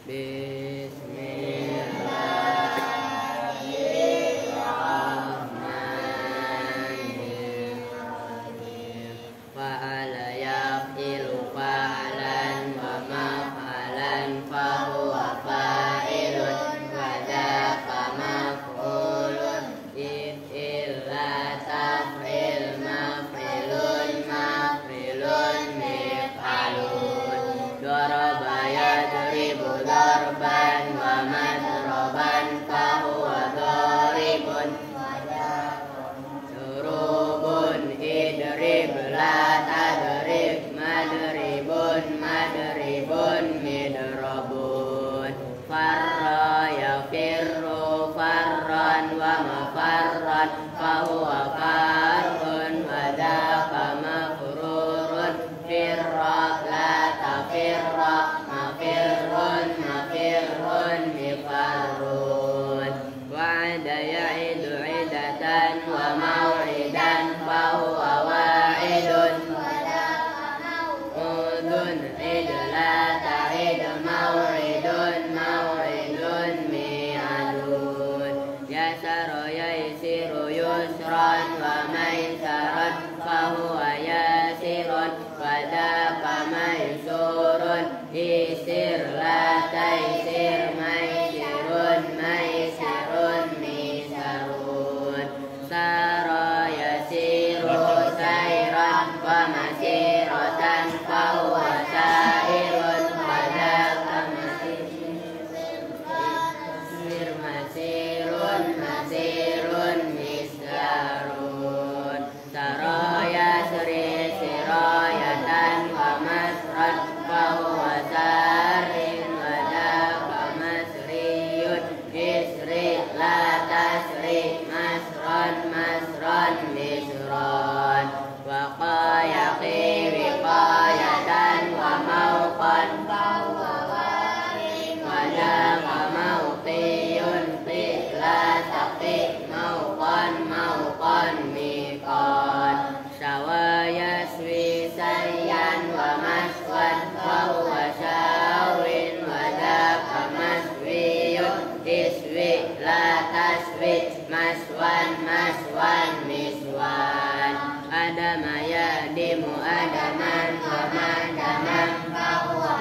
Bismillahirrahmanirrahim. Fa'ala yaf'ilu fa'alan wa maf'alan fahuwa fa'ilun wa dzaka maf'ulun illa taf'il maf'ilun maf'ilun mif'alun. Daraba yadribu darban wa madroban fahuwa daribun durubun idrib la tadrib madribun madribun midrobun. Farra yafirru farran wa mafarran fahuwa farrun wa dzaka mafrurun firra la tafirra mafirrun mafirrun mifarrun. Wa'ada ya'idu 'idatan wa maw'idan fahuwa wa'idun maw'udun id la ta'id maw'idun maw'idun mi'adun. Yasara yaisiru yusran wa maisaran fahuwa yasirun wa dzaka maisurun isir la taisir maisirun maisirun misarun. Sara yasiru sairan wa masiratan fahuwa sairun wa dzaka masir masirun masirun misarun. Sara yasri sirayatan wa masran fahuwa sarin wa dzaka masriyun isri la tasri masran masran misran. Waqayaqi wiqayatan wa mawqan fahuwa waqin wa dzaka mawqiyun qi la taqi mawqan mawqan miqan. Sawa yaswi sayyan wa maswan fahuwa sawin wa dzaka maswiyun iswi la taswi maswan maswan miswan. Adama yadimu adaman wa madaman fahuwa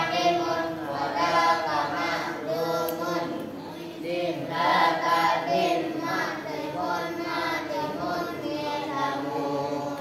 adimun wa dzaka ma'lumun din la tadin ma'timun ma'timun mi'lamun.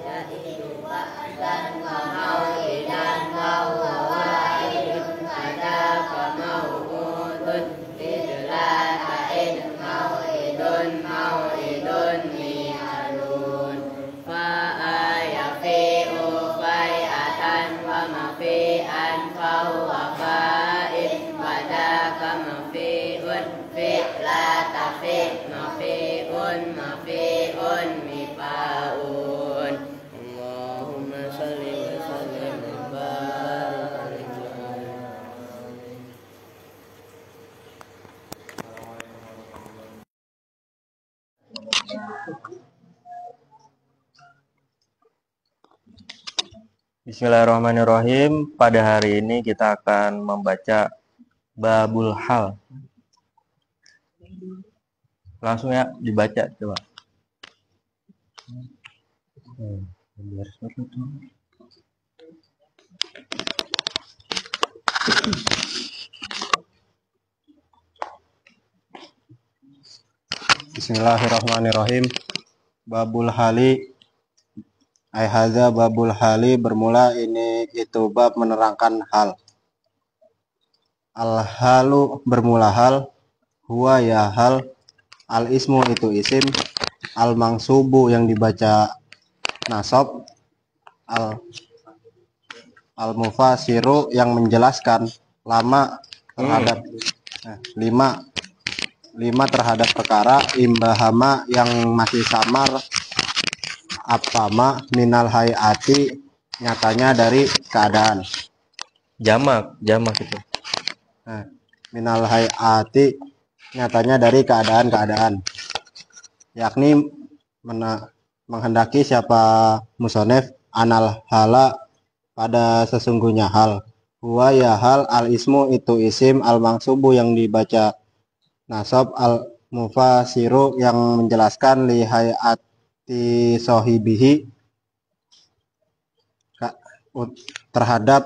Ya'idu ba'dan wa maw'idan fahuwa wa'idun wa dzaka maw'udun id la ta'id maw'idun maw'idun mi'alun. Fa'ayafi'u fai'atan wa mafi'an fahuwa fa'il wa dzaka mafi'un fi'la tafi' mafi'un mafi'un mifa'un. Allahumma shalli wa sallim wa barik alaihi. Bismillahirrahmanirrahim. Pada hari ini kita akan membaca babul hal. Langsung ya dibaca coba. Bismillahirrahmanirrahim. Babul hali hadza babul hali, bermula ini itu bab menerangkan hal. Al halu, bermula hal. Huwa, ya hal. Al ismu, itu isim. Al mangsubu, yang dibaca nasab. Al mufasiru, yang menjelaskan. Lama terhadap lima terhadap perkara. Imbahama, yang masih samar. Apama, minal hayati, nyatanya dari keadaan. Jamak itu. Minal hayati, nyatanya dari keadaan-keadaan. Yakni menghendaki siapa musonef anal hala, pada sesungguhnya hal. huwa ya hal al ismu itu isim al mangsubu yang dibaca nasab al mufasiru yang menjelaskan li hayati sohibihi terhadap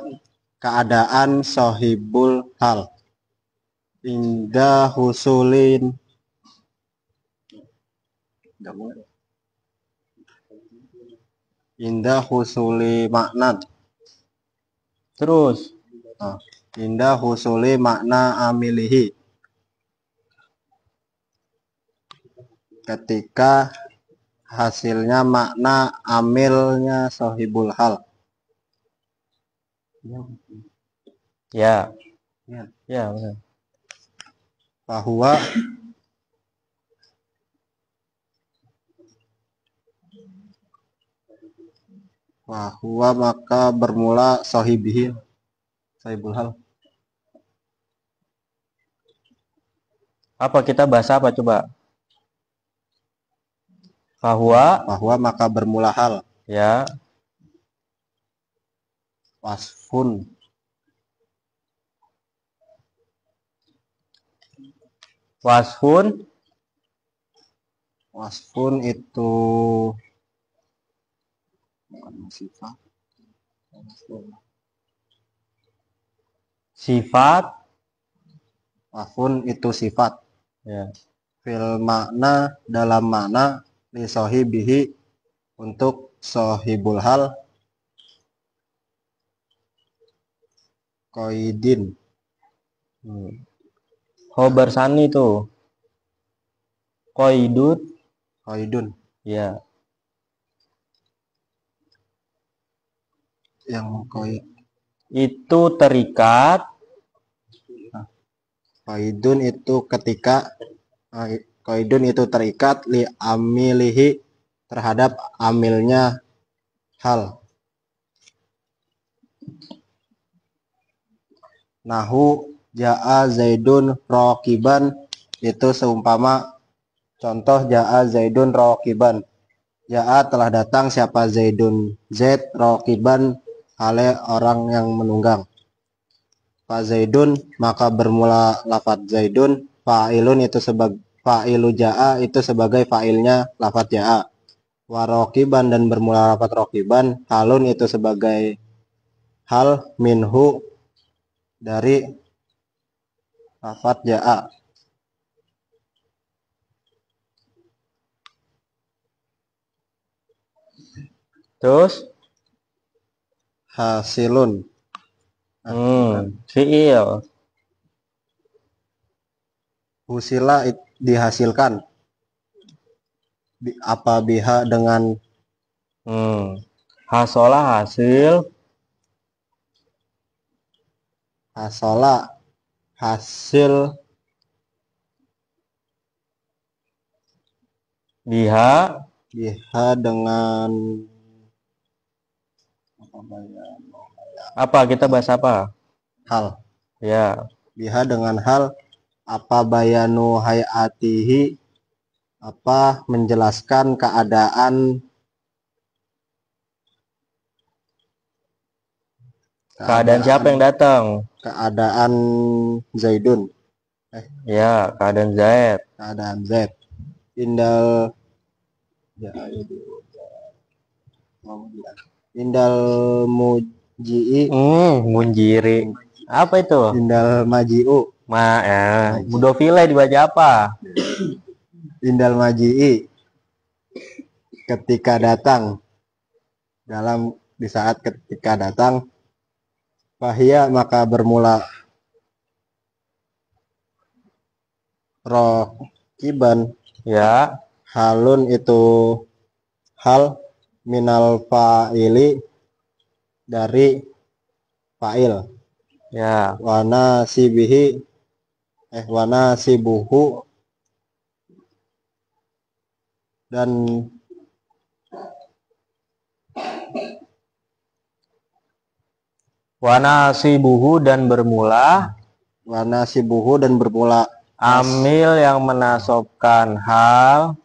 keadaan sohibul hal indah husulin indah husuli makna. Terus Indah husuli makna amilihi ketika hasilnya makna amilnya sohibul hal. ya. Ya, benar. Fahuwa maka bermula sohibul hal. Apa kita bahas apa coba? Fahuwa maka bermula hal. Ya. Wasfun itu sifat. Wasfun itu sifat. Ya. Fil makna dalam makna li sohibihi untuk sohibul hal koidin. Khobar sani tuh. Koidun. Ya. Yang koid Itu terikat. koidun itu ketika koidun itu terikat li amilihi terhadap amilnya hal. Nahu ja'a zaidun rokiban itu seumpama contoh ja'a zaidun rokiban. Ja'a telah datang siapa zaidun zaid rokiban hale orang yang menunggang. Fa zaidun maka bermula lafadz zaidun. Fa'ilun itu sebagai fa'ilu ja'a itu sebagai fa'ilnya lafadz ja'a. Wa rokiban dan bermula lafadz rokiban. Halun itu sebagai hal minhu dari lafadz ja'a. Terus Hasilun fiil. husila dihasilkan apa biha dengan Hasola hasil. hasola hasil Biha dengan apa kita bahas apa? hal. Ya. Biha dengan hal apa bayanu hayatihi apa menjelaskan keadaan Siapa yang datang? Keadaan Zaidun. Ya, keadaan Zaid. Keadaan Zaid. Indal muji'i. Munjiri. Apa itu? Indal maji'u. Mudofile dibaca apa? Indal maji'i ketika datang. Di saat ketika datang. Fahia maka bermula rokiban. Ya. Halun itu hal minal fa'ili dari fa'il. Ya. Wana sibuhu dan Wanasibuhu dan bermula amil yang menasobkan hal.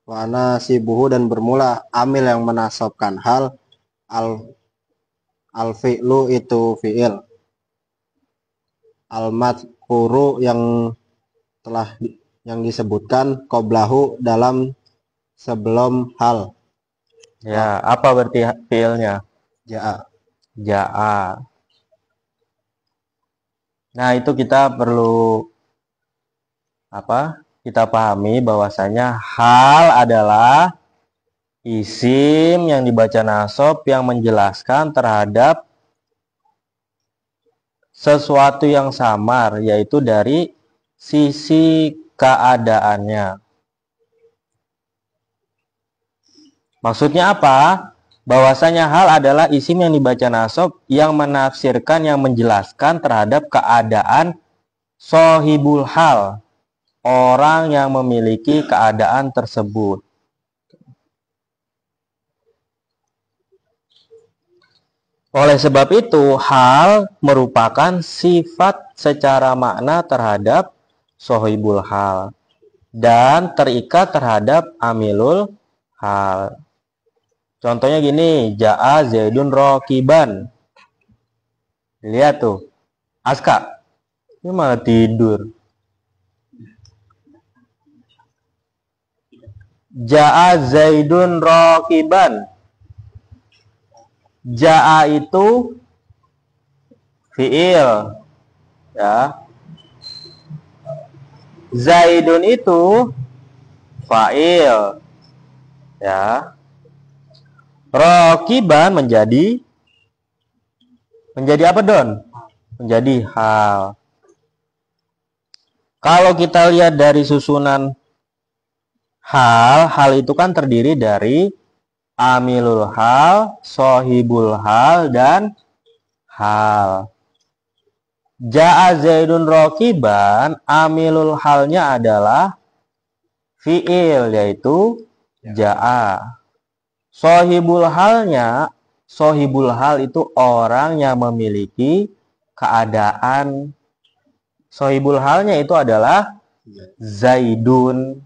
Wanasibuhu dan bermula amil yang menasobkan hal Al fi'lu itu fi'il. Al madhkuru yang disebutkan qoblahu dalam sebelum hal. Ya, apa berarti fi'ilnya? Ja'a. Ja'a. Nah, itu kita perlu kita pahami bahwasanya hal adalah isim yang dibaca nasab yang menjelaskan terhadap sesuatu yang samar, yaitu dari sisi keadaannya. Maksudnya apa? Bahwasanya hal adalah isim yang dibaca nasab yang menafsirkan, yang menjelaskan terhadap keadaan sohibul hal, orang yang memiliki keadaan tersebut. Oleh sebab itu, hal merupakan sifat secara makna terhadap sohibul hal dan terikat terhadap amilul hal. Contohnya gini, ja'a Zaidun rokiban. Lihat tuh, Aska, ini malah tidur. Ja'a Zaidun rokiban. Ja'a itu fi'il, ya. Zaidun itu fa'il, ya. Rokiban menjadi apa, Don? Menjadi hal. Kalau kita lihat dari susunan hal itu kan terdiri dari amilul hal, sohibul hal, dan hal. Ja'a Zaidun rokiban, amilul halnya adalah fi'il, yaitu ja'a. Sohibul hal itu orang yang memiliki keadaan. Sohibul halnya itu adalah Zaidun.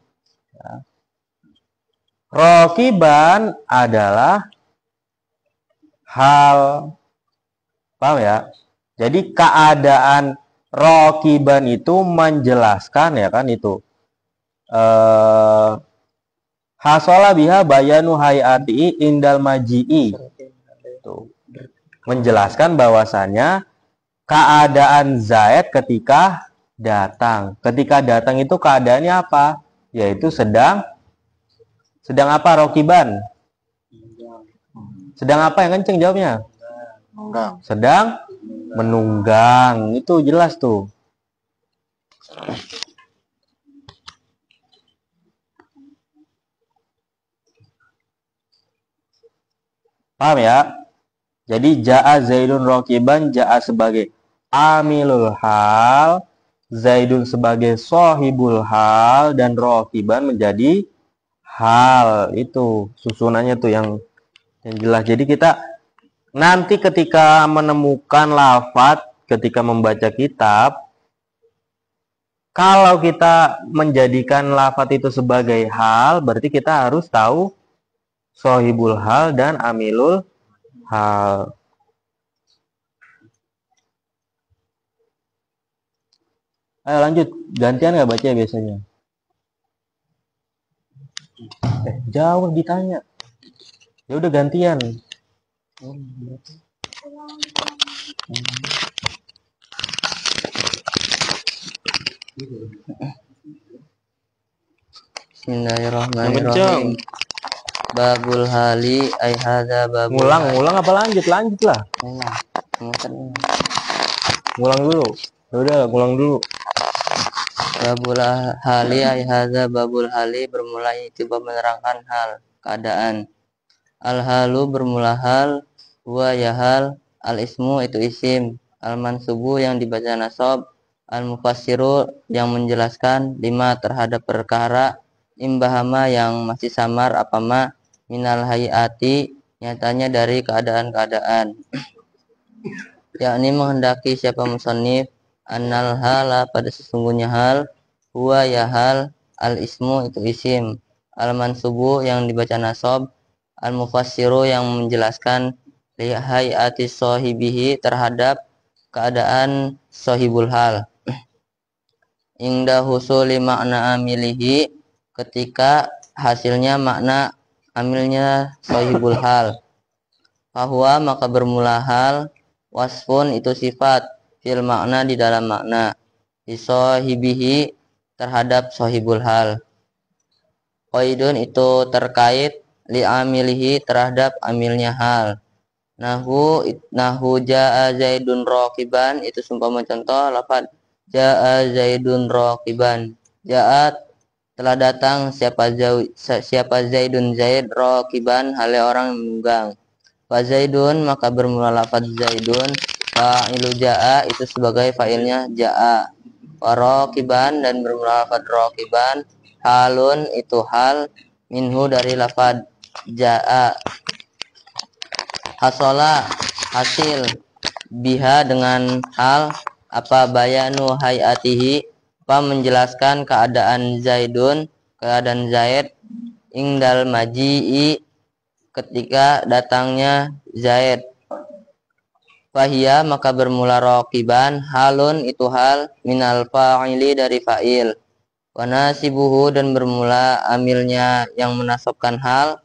Rokiban adalah hal. Paham ya? Jadi keadaan rokiban itu menjelaskan, ya kan, itu. Hasola biha bayanu hayati indal maji'i. Menjelaskan bahwasannya keadaan Zaid ketika datang. Ketika datang itu keadaannya apa? Yaitu sedang apa, rokiban? Sedang apa yang kenceng jawabnya? Menunggang. Sedang menunggang. Itu jelas tuh. Paham ya? Jadi ja'a Zaidun rokiban, ja'a sebagai amilul hal, Zaidun sebagai sohibul hal, dan rokiban menjadi hal. Itu susunannya tuh yang jelas. Jadi kita nanti ketika menemukan lafadz, ketika membaca kitab, kalau kita menjadikan lafadz itu sebagai hal, berarti kita harus tahu sohibul hal dan amilul hal. Ayo lanjut, gantian nggak baca biasanya? Jauh ditanya. Ya udah gantian. Bismillahirrahmanirrahim. Babul hali ay hadza babul. Ngulang apa lanjut lah. Ngulang dulu. Ya udah, ngulang dulu. Babul hali ay hadza babul hali bermula itu menerangkan hal, keadaan. Al halu bermula hal, huwa ya hal, al ismu itu isim, al mansubu yang dibaca nasab, al mufassiru yang menjelaskan lima terhadap perkara, imbahama yang masih samar apama, minal hayati nyatanya dari keadaan-keadaan. Yakni menghendaki siapa musannif annal hala pada sesungguhnya hal, huwa ya hal, al ismu itu isim, al mansubu yang dibaca nasab, al mufassiru yang menjelaskan li hayati sahibihi terhadap keadaan sahibul hal. Inda husuli makna amilihi ketika hasilnya makna amilnya sahibul hal. Bahwa maka bermula hal wasfun itu sifat fil makna di dalam makna bisahibihi terhadap sahibul hal. Qaidun itu terkait li amilihi terhadap amilnya hal. Nahu jaa zaidun raqiban itu seumpama contoh lafaz jaa zaidun raqiban. Jaa telah datang siapa zaidun zaid raqiban hale orang yang menunggang. Fa zaidun maka bermula lafaz zaidun fa'ilu jaa itu sebagai fa'ilnya jaa. Wa raqiban dan bermula lafaz raqiban halun itu hal minhu dari lafaz jaa. Hasola hasil biha dengan hal apa bayanu hayatihi apa menjelaskan keadaan zaidun keadaan zaid ingdal maji'i ketika datangnya zaid. Fahia maka bermula raqiban halun itu hal minal fa'ili dari fa'il. Wa nasibuhu dan bermula amilnya yang menasabkan hal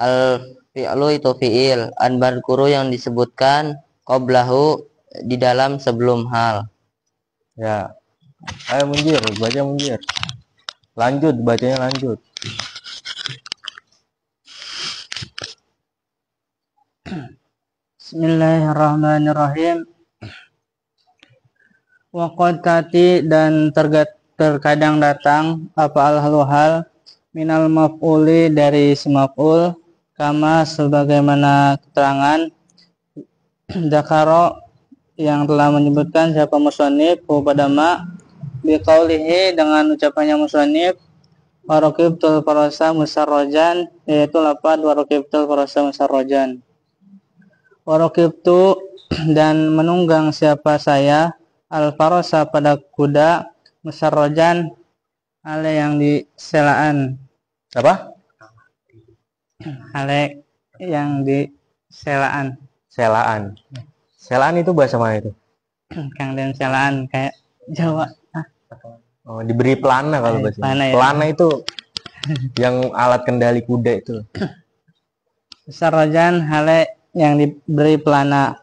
al fi'lu itu fi'il an badkuru yang disebutkan qablahu di dalam sebelum hal. Ya. Ayo Munjir, baca Munjir. Lanjut, bacanya lanjut. Bismillahirrahmanirrahim. Wa qad tati dan terkadang datang apa al-hal minal maf'uli dari semaf'ul kama sebagaimana keterangan dzakara yang telah menyebutkan siapa musannif pada ma biqaulihi dengan ucapannya musannif waraqibtul farasa musarrajan yaitu lafaz waraqibtul farasa musarrajan. Waraqibtu dan menunggang siapa saya al farasa pada kuda musarrajan ale yang diselaan. Apa? Ale yang diselaan. Selaan. Selaan itu bahasa mana itu? Kang dan selaan kayak Jawa. Oh, diberi pelana kalau bahasa. Pelana, ya. Pelana itu yang alat kendali kuda itu. Musarrajan hale yang diberi pelana.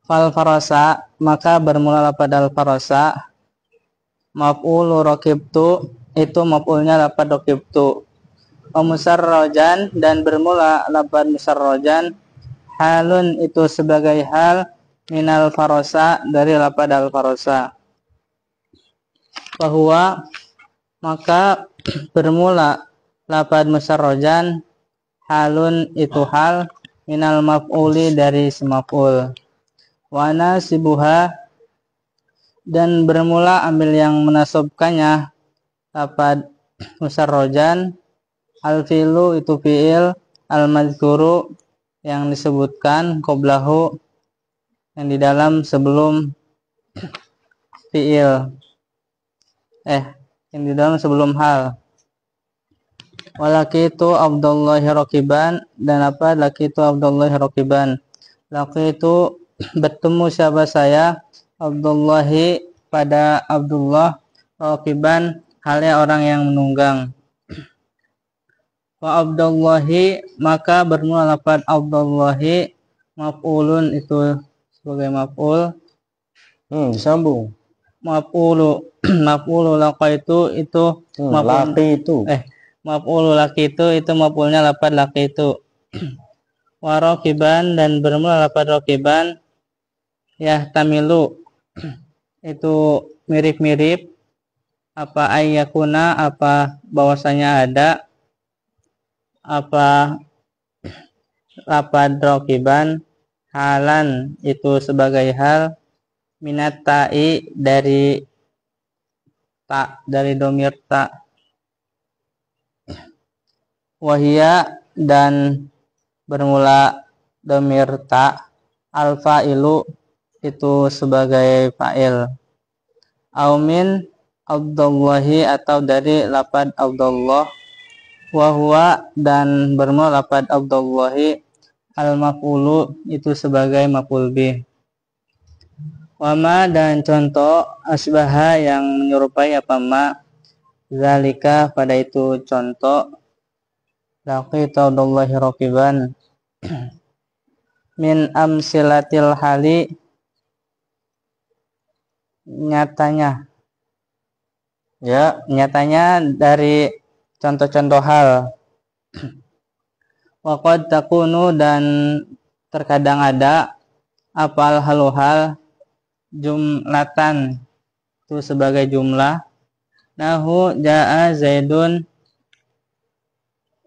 Fal farasa maka bermula pada al farasa maf'ulu raqibtu itu maf'ulnya lafaz raqibtu. Musarrajan dan bermula lafaz musarrajan halun itu sebagai hal minal farasa dari lafaz al farasa. Bahwa maka bermula lafaz musarrajan halun itu hal minal maf'uli dari semaf'ul. Wa nasibuha dan bermula ambil yang menasabkannya lafaz musarrajan al-fi'lu itu fi'il al-mazkuru yang disebutkan qablahu yang di dalam sebelum fi'il yang di dalam sebelum hal. Walakitu Abdullahi raqiban dan apa lakitu Abdullahi raqiban. Lakitu bertemu siapa saya Abdullahi pada Abdullah raqiban halnya orang yang menunggang. Wa Abdullahi maka bermula lafaz Abdullahi maf'ulun itu sebagai maf'ul. Disambung. Maf'ulu laqaitu itu laki itu. Maf'ulu lakitu itu maf'ulnya lafaz lakitu. Wa raqiban dan bermula lafaz raqiban yahtamilu itu mirip-mirip apa ayyakuna apa bahwasanya ada apa lafaz raqiban halan itu sebagai hal minat ta'i dari ta dari domir ta wahia dan bermula domir ta al fa'ilu itu sebagai fa'il aumin Abdullahi atau dari lafaz Abdullah wa huwa dan bermula lafaz Abdullahi al-maf'ulu itu sebagai maf'ul bih. Wama dan contoh asbaha yang menyerupai apa ma, zalika pada itu contoh, laqitallahi raqiban min amsilatil hali, nyatanya dari contoh-contoh hal. Waqad takunu dan terkadang ada apal haluhal jumlatan itu sebagai jumlah. Nahu jaa zaidun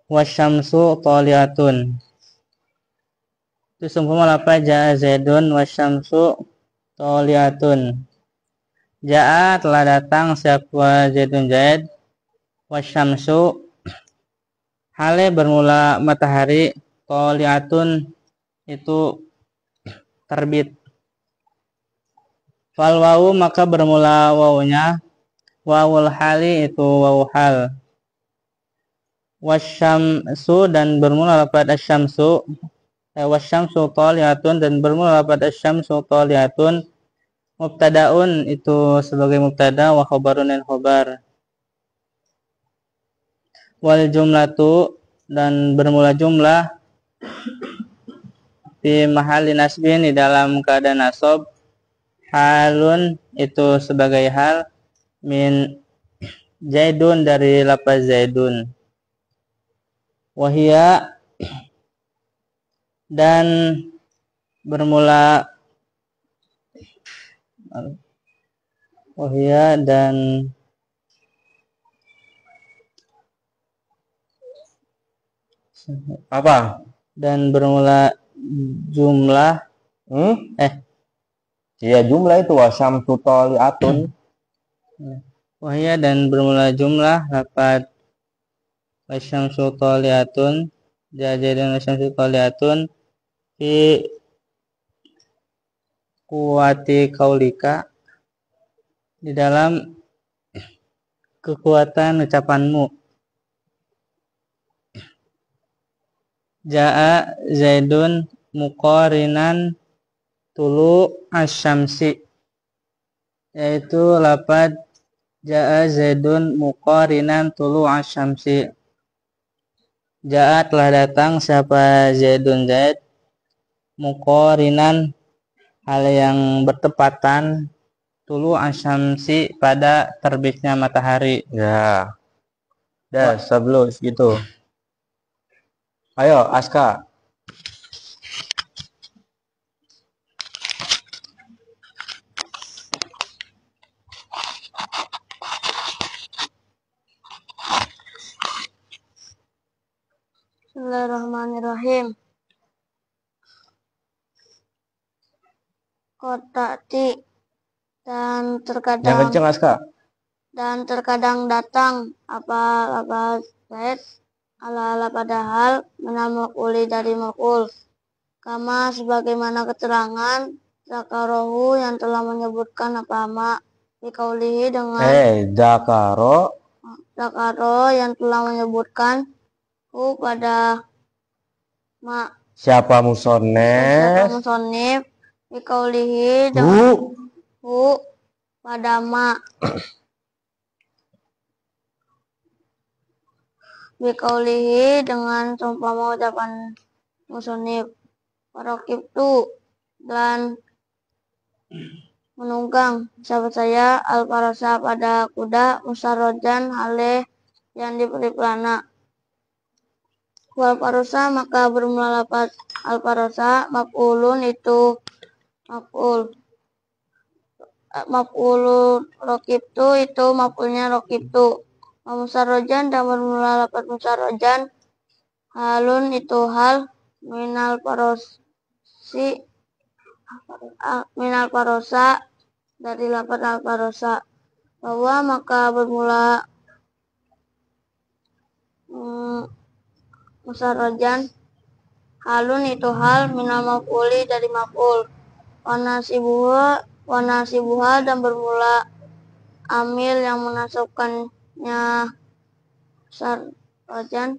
wasyamsu toliatun. Itu seumpama lafaz jaa zaidun wasyamsu toliatun. Jaa telah datang siapa zaidun zaid, wasyamsu hale bermula matahari, toliatun itu terbit. Fal wawu maka bermula wawunya, wawul hali itu wawu hal. Wasyamsu dan bermula lafaz asyamsu, wasyamsu toliatun dan bermula lafaz asyamsu toliatun. Mubtadaun itu sebagai mubtada, wa khobarun dan khobar. Wal jumlatu dan bermula jumlah, di mahali nasbin di dalam keadaan nasab, halun itu sebagai hal, min zaidun dari lafaz zaidun. Wahia dan bermula wahia dan Apa? Dan bermula jumlah Iya, jumlah itu wasyamsu toliatun. wahia dan bermula jumlah lafaz wasyamsu toliatun, jajadan wasyamsu toliatun fi kuwati kaulika di dalam kekuatan ucapanmu. Jaa zaidun muqarinan tulu asyamsi, yaitu lafaz jaa zaidun muqarinan tulu asyamsi. Jaa telah datang siapa zaidun zaid, muqarinan hal yang bertepatan, tulu asyamsi pada terbitnya matahari. Ya. Dah, sebelum gitu. Ayo, Aska. Bismillahirrahmanirrahim. Kotati dan Yang terkadang kenceng, Aska. datang apa zaid ala padahal minal maf'uli dari maf'ul, kama sebagaimana keterangan zakarohu yang telah menyebutkan apa ma dikaulihi dengan zakaro yang telah menyebutkan hu pada ma. Siapa musonef? Dikaulihi dengan hu pada ma. Bikaulihi dengan seumpama ucapan musonif, farokibtu dan menunggang siapa saya al-farosa pada kuda, musarrojan hale yang diberi pelana. Wal farosa maka bermula lafaz al-farosa, maf'ulun itu maf'ul. Maf'ulu rokibtu itu maf'ulnya rokibtu. Musarrojan dan bermula lafaz musarrojan, halun itu hal, minal parosa dari lafaz al parosa. Bahwa maka bermula musarrojan, halun itu hal, minal maf'uli dari maf'ul. Wanasibuha dan bermula amil yang menasabkannya sarrojan,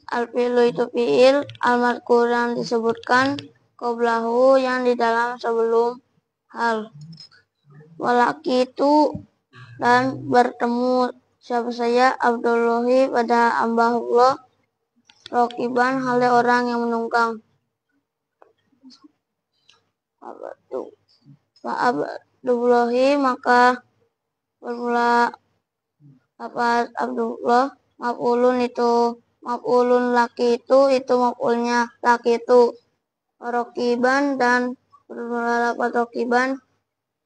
Al-fi'lu itu fi'il, al-madhkur yang disebutkan, qablahu yang di dalam sebelum hal. Walaki itu dan bertemu siapa saya Abdullahi pada Allah rokiban hale orang yang menunggang. Abdullahi maka bermula apa Abdullah maf'ulun itu maf'ulun laki itu maf'ulnya laki itu rokiban dan bermula lapat rokiban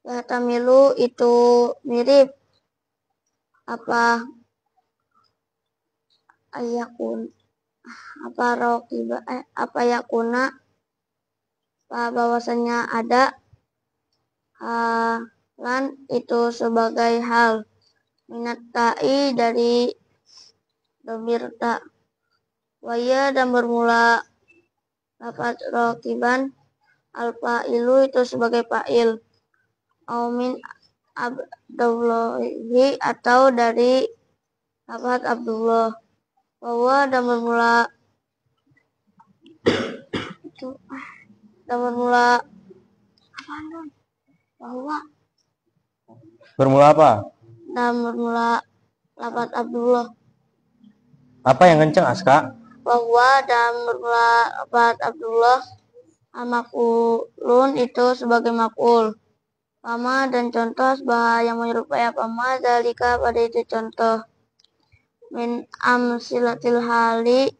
yahtamilu itu mirip apa ayakun apa rokiba apa yakuna bahwasanya ada halan itu sebagai hal minat ta'i dari dhamir ta waya dan bermula lafaz rokiban al-fa'ilu itu sebagai fa'il min Abdullahi atau dari lafaz Abdullah bahwa dan bermula itu dan bermula bahwa Bermula apa? dan bermula lafaz Abdullah Apa yang kenceng, Aska? bahwa dan bermula lafaz Abdullah al-maf'ulun itu sebagai maf'ul. Pama dan contoh bahwa yang menyerupai apa ma dalika pada itu contoh min amsilatil hali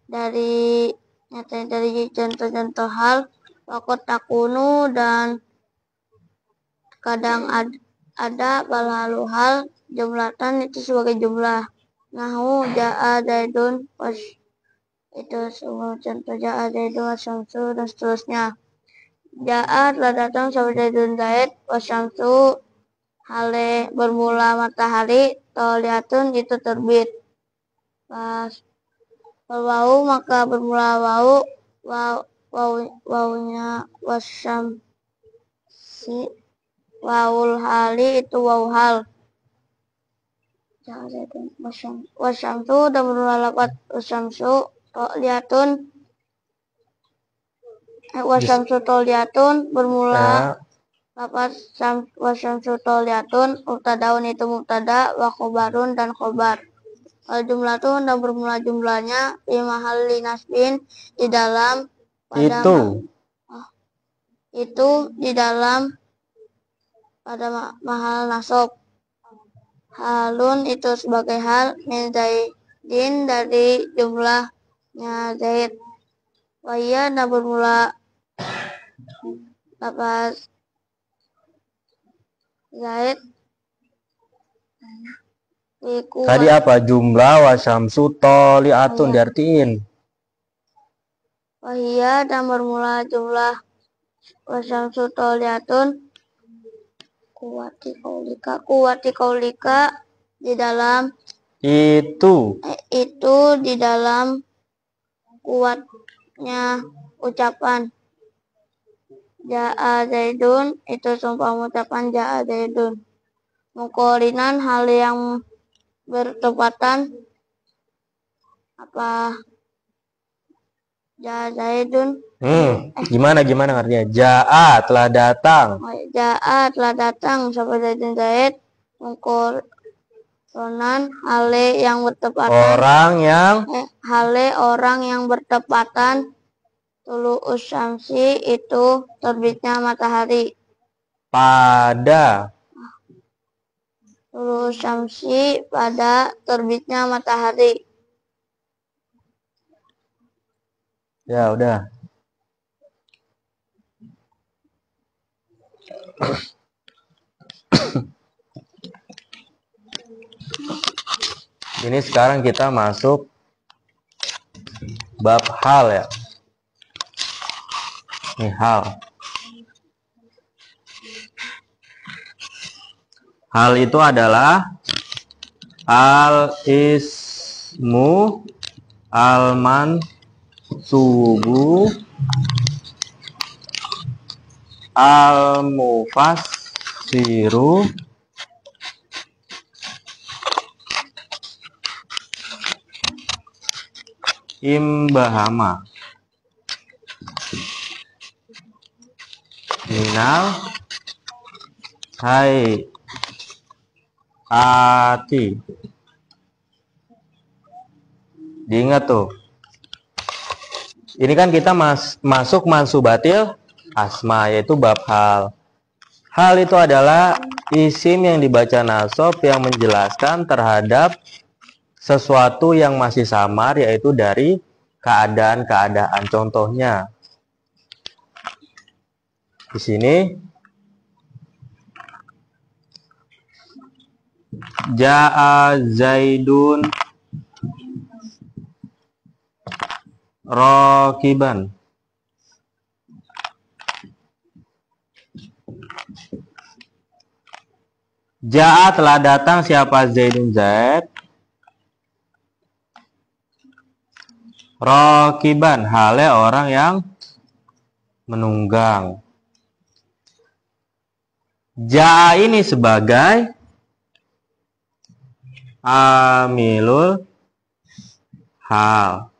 dari nyata dari contoh-contoh hal wakot takunu dan kadang ada balhalu hal jumlatan itu sebagai jumlah nahu ja'a zaidun was itu semua contoh ja'a zaidun wasyamsu dan seterusnya. Ja'a telah datang sahabat Zaidun Zaid wasyamsu hale bermula matahari toliatun itu terbit pas wau maka bermula waunya wasyamsi waul hali itu wau hal wasyamsu dan bermula lapat wasyamsu toliatun wasyamsu toliatun bermula lafaz wasyamsu toliatun mubtadaun itu mubtada wa khobarun dan khobar al jumlatun dan bermula jumlahnya fi mahalli nasbin di dalam pada itu di dalam pada mahal nasab halun itu sebagai hal min zaidin dari jumlahnya zaid waya dan bermula lafaz zaid Tadi apa? Jumlah wasyamsu toliatun diartiin. Wahia dan bermula jumlah wasyamsu toliatun kuwati kaulika di dalam Itu di dalam kuatnya ucapan ja'a zaidun itu sumpah ucapan ja'a zaidun mukorinan hal yang bertepatan apa ja'a zaidun gimana artinya? Ja'a telah datang. Ja'a telah datang sahabat Zaidun Zaid mukoronan hale yang bertepatan orang yang bertepatan tulu usyamsi itu terbitnya matahari Pada tulu usyamsi pada terbitnya matahari. Ya udah. Ini sekarang kita masuk bab hal ya. Ini hal. Hal itu adalah al-ismu al-mansubu al-mufassiru imbahama minal hai ati. Diingat tuh. Ini kan kita masuk mansubatil asma, yaitu bab hal. Hal itu adalah isim yang dibaca nasab yang menjelaskan terhadap sesuatu yang masih samar, yaitu dari keadaan-keadaan. Contohnya di sini Ja'a Zaidun Rakiban. Ja'a telah datang siapa Zaidun Zaid. Rakiban hale orang yang menunggang. Ja'a ini sebagai amilul hal.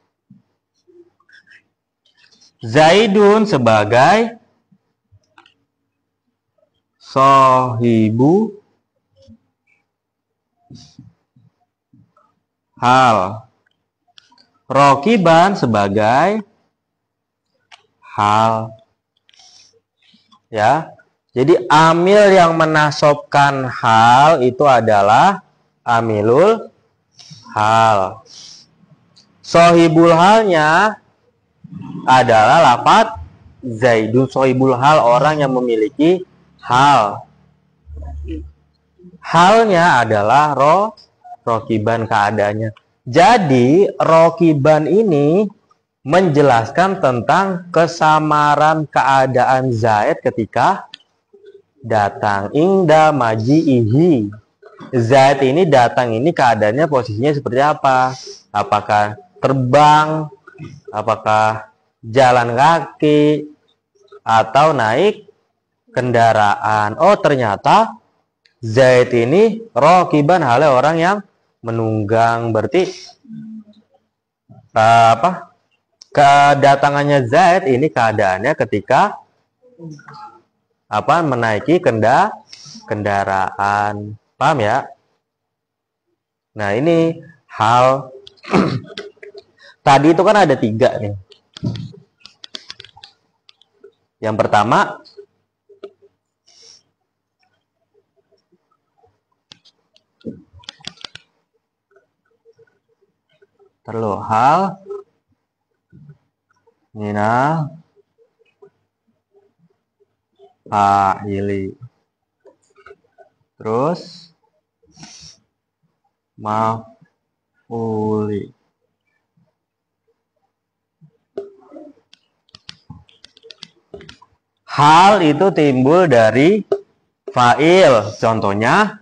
Zaidun sebagai sohibu hal. Rokiban sebagai hal. Ya. Jadi amil yang menasobkan hal itu adalah amilul hal. Sohibul halnya adalah lafadz Zaidun. Sohibul hal orang yang memiliki hal. Halnya adalah rokiban keadaannya. Jadi rokiban ini menjelaskan tentang kesamaran keadaan Zaid ketika datang. Ingda maji'ihi. Zaid ini datang ini keadaannya posisinya seperti apa? Apakah terbang? Apakah jalan kaki? Atau naik kendaraan? Oh, ternyata Zaid ini rokiban halnya orang yang menunggang. Berarti kedatangannya Zaid ini keadaannya ketika menaiki kendaraan. Paham ya? Nah, ini hal tadi itu kan ada 3 nih. Yang pertama terlalu hal minal fa'ili. Terus maf'uli. Hal itu timbul dari fa'il. Contohnya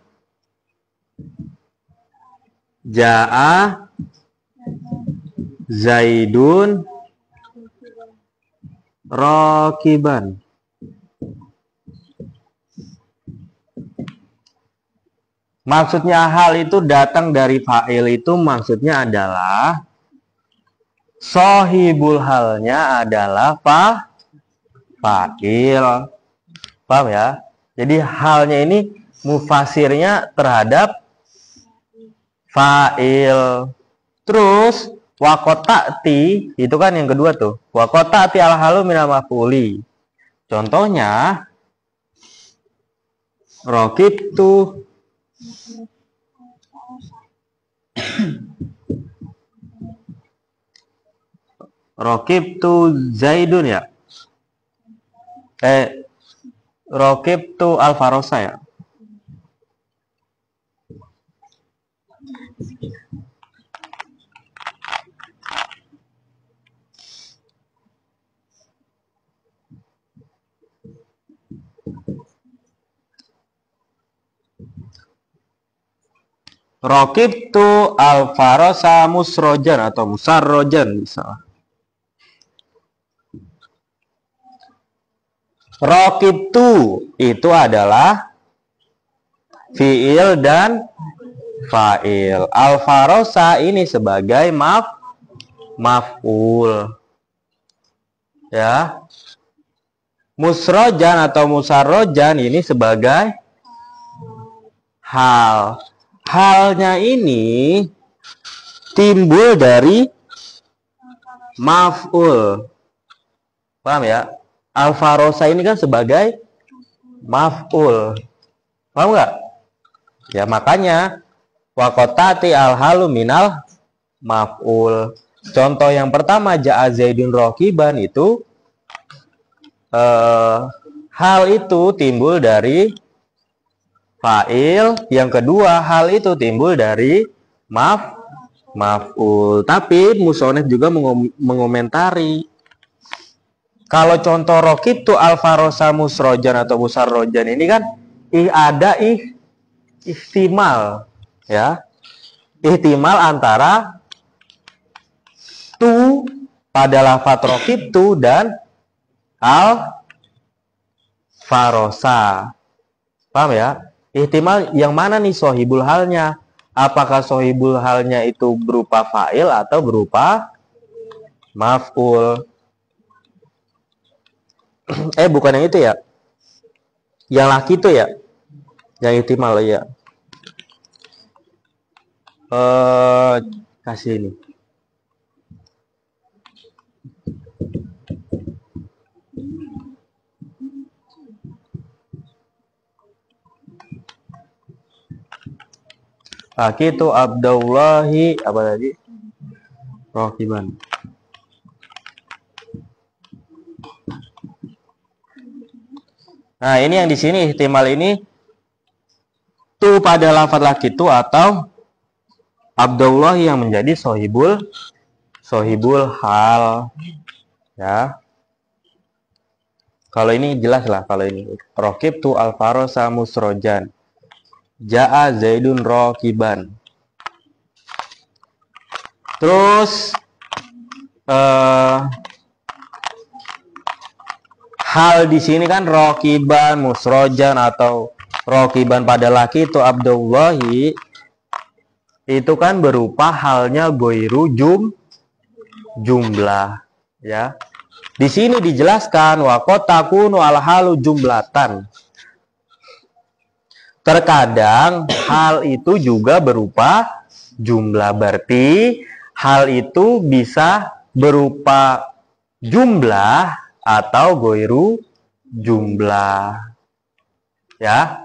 Ja'a Zaidun Rakiban. Maksudnya hal itu datang dari fa'il itu maksudnya adalah sohibul halnya adalah fa'il. Paham ya? Jadi halnya ini mufasirnya terhadap fa'il. Terus wakotati itu kan yang kedua tuh. Wakotati al-halu minal maf'uli. Contohnya rokibtu rokibtu Zaidun ya. Rokibtu al-farosa ya. Rokibtu al-farosa musrojan atau musarrojan bisa. Rokibtu itu adalah fi'il dan fa'il. Al-farosa ini sebagai maf'ul. Ya. Musrojan atau musarrojan ini sebagai hal. Halnya ini timbul dari maf'ul. Paham ya? Al-farosa ini kan sebagai maf'ul. Paham nggak? Ya makanya wakotati al-halu minal maf'ul. Contoh yang pertama ja'a zaidun rokiban itu hal itu timbul dari fa'il. Yang kedua hal itu timbul dari maf'ul. Tapi musonef juga mengomentari kalau contoh rokib tuh al-farosa musrojan atau musarrojan ini kan ada ihtimal, ya, ihtimal antara tu pada lafaz rokib tu dan al-farosa. Paham ya? Ihtimal yang mana nih sohibul halnya? Apakah sohibul halnya itu berupa fa'il atau berupa maf'ul? Bukan yang itu ya. Yang laki itu ya. Yang ihtimal ya. Kasih ini. Laki itu Abdullahi apa tadi? Rokiban. Nah, ini yang di sini ihtimal ini tu pada lafaz laki itu atau Abdullah yang menjadi sohibul hal, ya. Kalau ini jelas lah, kalau ini rokib tu al-farosa musrojan, ja'a zaidun rokiban. Terus hal di sini kan rokiban, musrojan atau rokiban pada laki itu Abdullahi itu kan berupa halnya goiru jumlah, ya. Di sini dijelaskan wakotakunu al-halu jumlatan. Terkadang hal itu juga berupa jumlah, berarti hal itu bisa berupa jumlah atau goiru jumlah, ya.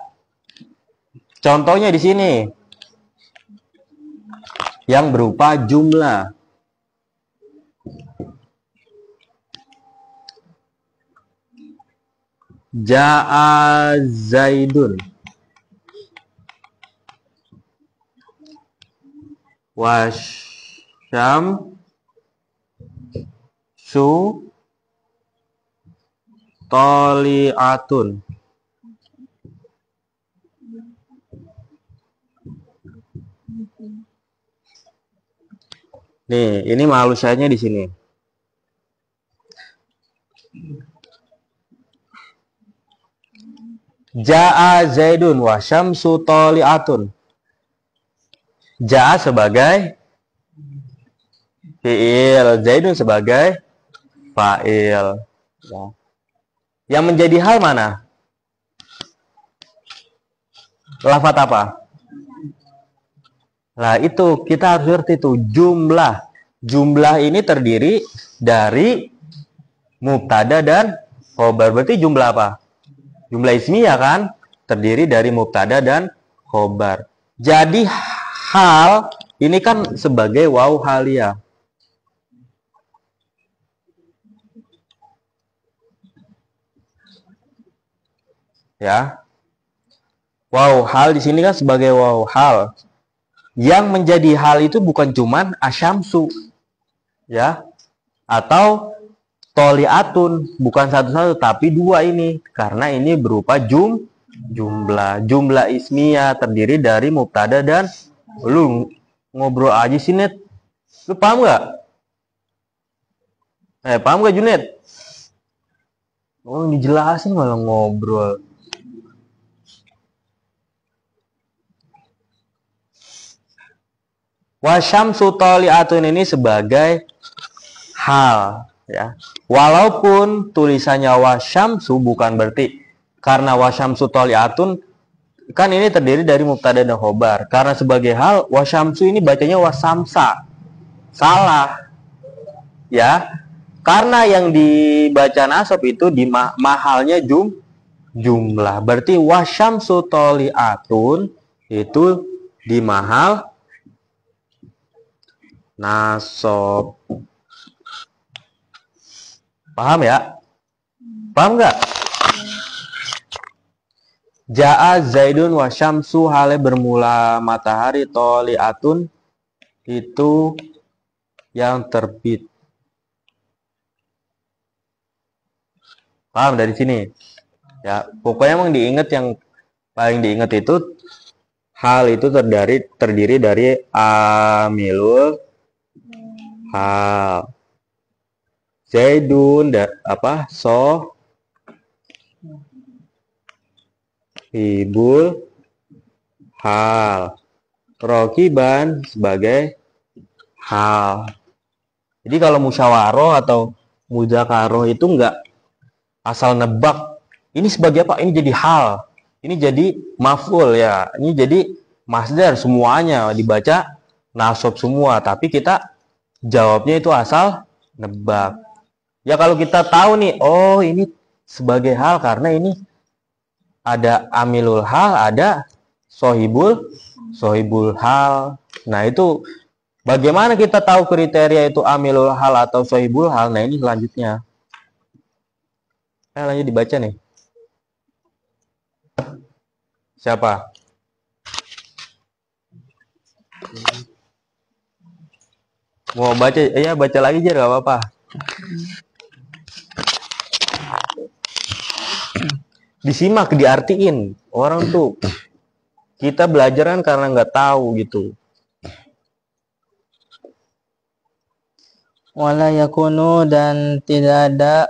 Contohnya di sini yang berupa jumlah. Ja'a zaidun wasyam su toliatun. Nih, ini malusanya di sini. Ja'a zaidun wa syamsu toliatun. Ja'a sebagai fi'il, zaidun sebagai fa'il. Ya. Yang menjadi hal mana? Lafaz apa? Nah, itu kita harus ngerti itu jumlah. Jumlah ini terdiri dari mubtada dan khobar. Berarti jumlah apa? Jumlah ismiyah kan? Terdiri dari mubtada dan khobar. Jadi hal ini kan sebagai waw haliyah. Ya. Waw hal di sini kan sebagai waw hal. Yang menjadi hal itu bukan cuman asyamsu, ya, atau toliatun, bukan satu-satu tapi dua ini, karena ini berupa jumlah ismiyah terdiri dari mubtada dan lu ngobrol aja sih Net, lu paham nggak? Paham nggak Junet? Oh dijelasin malah ngobrol. Wasyamsu toliatun ini sebagai hal ya. Walaupun tulisannya wasyamsu bukan berarti, karena wasyamsu toliatun kan ini terdiri dari mubtada dan khobar. Karena sebagai hal wasyamsu ini bacanya wasamsa. Salah. Ya. Karena yang dibaca nasab itu di mahalnya jumlah. Berarti wasyamsu toliatun itu di mahal nasab. Paham ya? Paham nggak? Ja'a Zaidun wa syamsu hale bermula matahari toliatun itu yang terbit. Paham dari sini? Ya, pokoknya emang diingat, yang paling diingat itu hal itu terdiri dari amilul hal. Zaidun sohibul hal, rokiban sebagai hal. Jadi kalau musyawaroh atau mudzakarah itu enggak asal nebak ini sebagai apa, ini jadi hal, ini jadi maf'ul ya, ini jadi masdar, semuanya dibaca nasab semua, tapi kita jawabnya itu asal nebak. Ya kalau kita tahu nih, oh ini sebagai hal karena ini ada amilul hal, ada sohibul hal. Nah itu bagaimana kita tahu kriteria itu amilul hal atau sohibul hal? Nah ini selanjutnya. Lanjut dibaca nih. Siapa? Mau baca? Iya baca lagi aja, gak apa-apa. Disimak, diartiin. Orang tuh kita belajar kan karena nggak tahu gitu. Wala yakunu dan tidak ada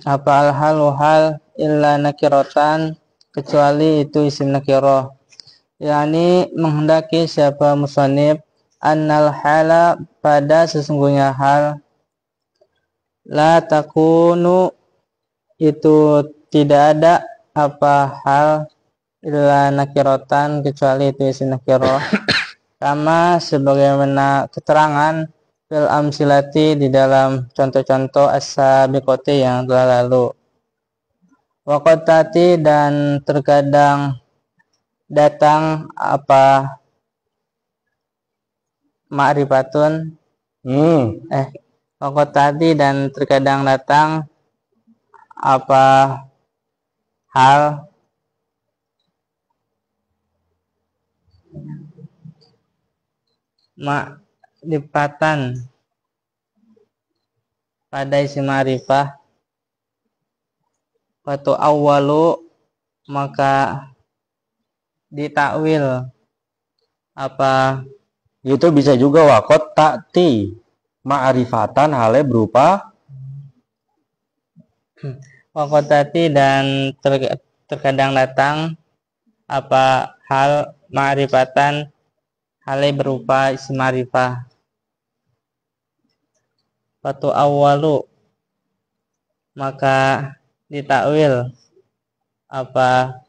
apa hal illa nakiratan kecuali itu isim nakirah. Yani menghendaki siapa musannif annal hala pada sesungguhnya hal la takunu itu tidak ada apa hal illa nakiratan kecuali itu isim nakirah. Sama sebagaimana keterangan fil amsilati di dalam contoh-contoh as-sabiqati yang telah lalu. Waqatati dan terkadang datang apa ma'rifatun waqatati dan terkadang datang apa hal ma'rifatan pada isim ma'rifah. Waktu awalu maka ditakwil apa Itu bisa juga wakot ta'ti ma'rifatan hale berupa wakotati dan terkadang datang apa hal ma'rifatan hale berupa isim ma'rifah. Waktu awalu maka ditakwil apa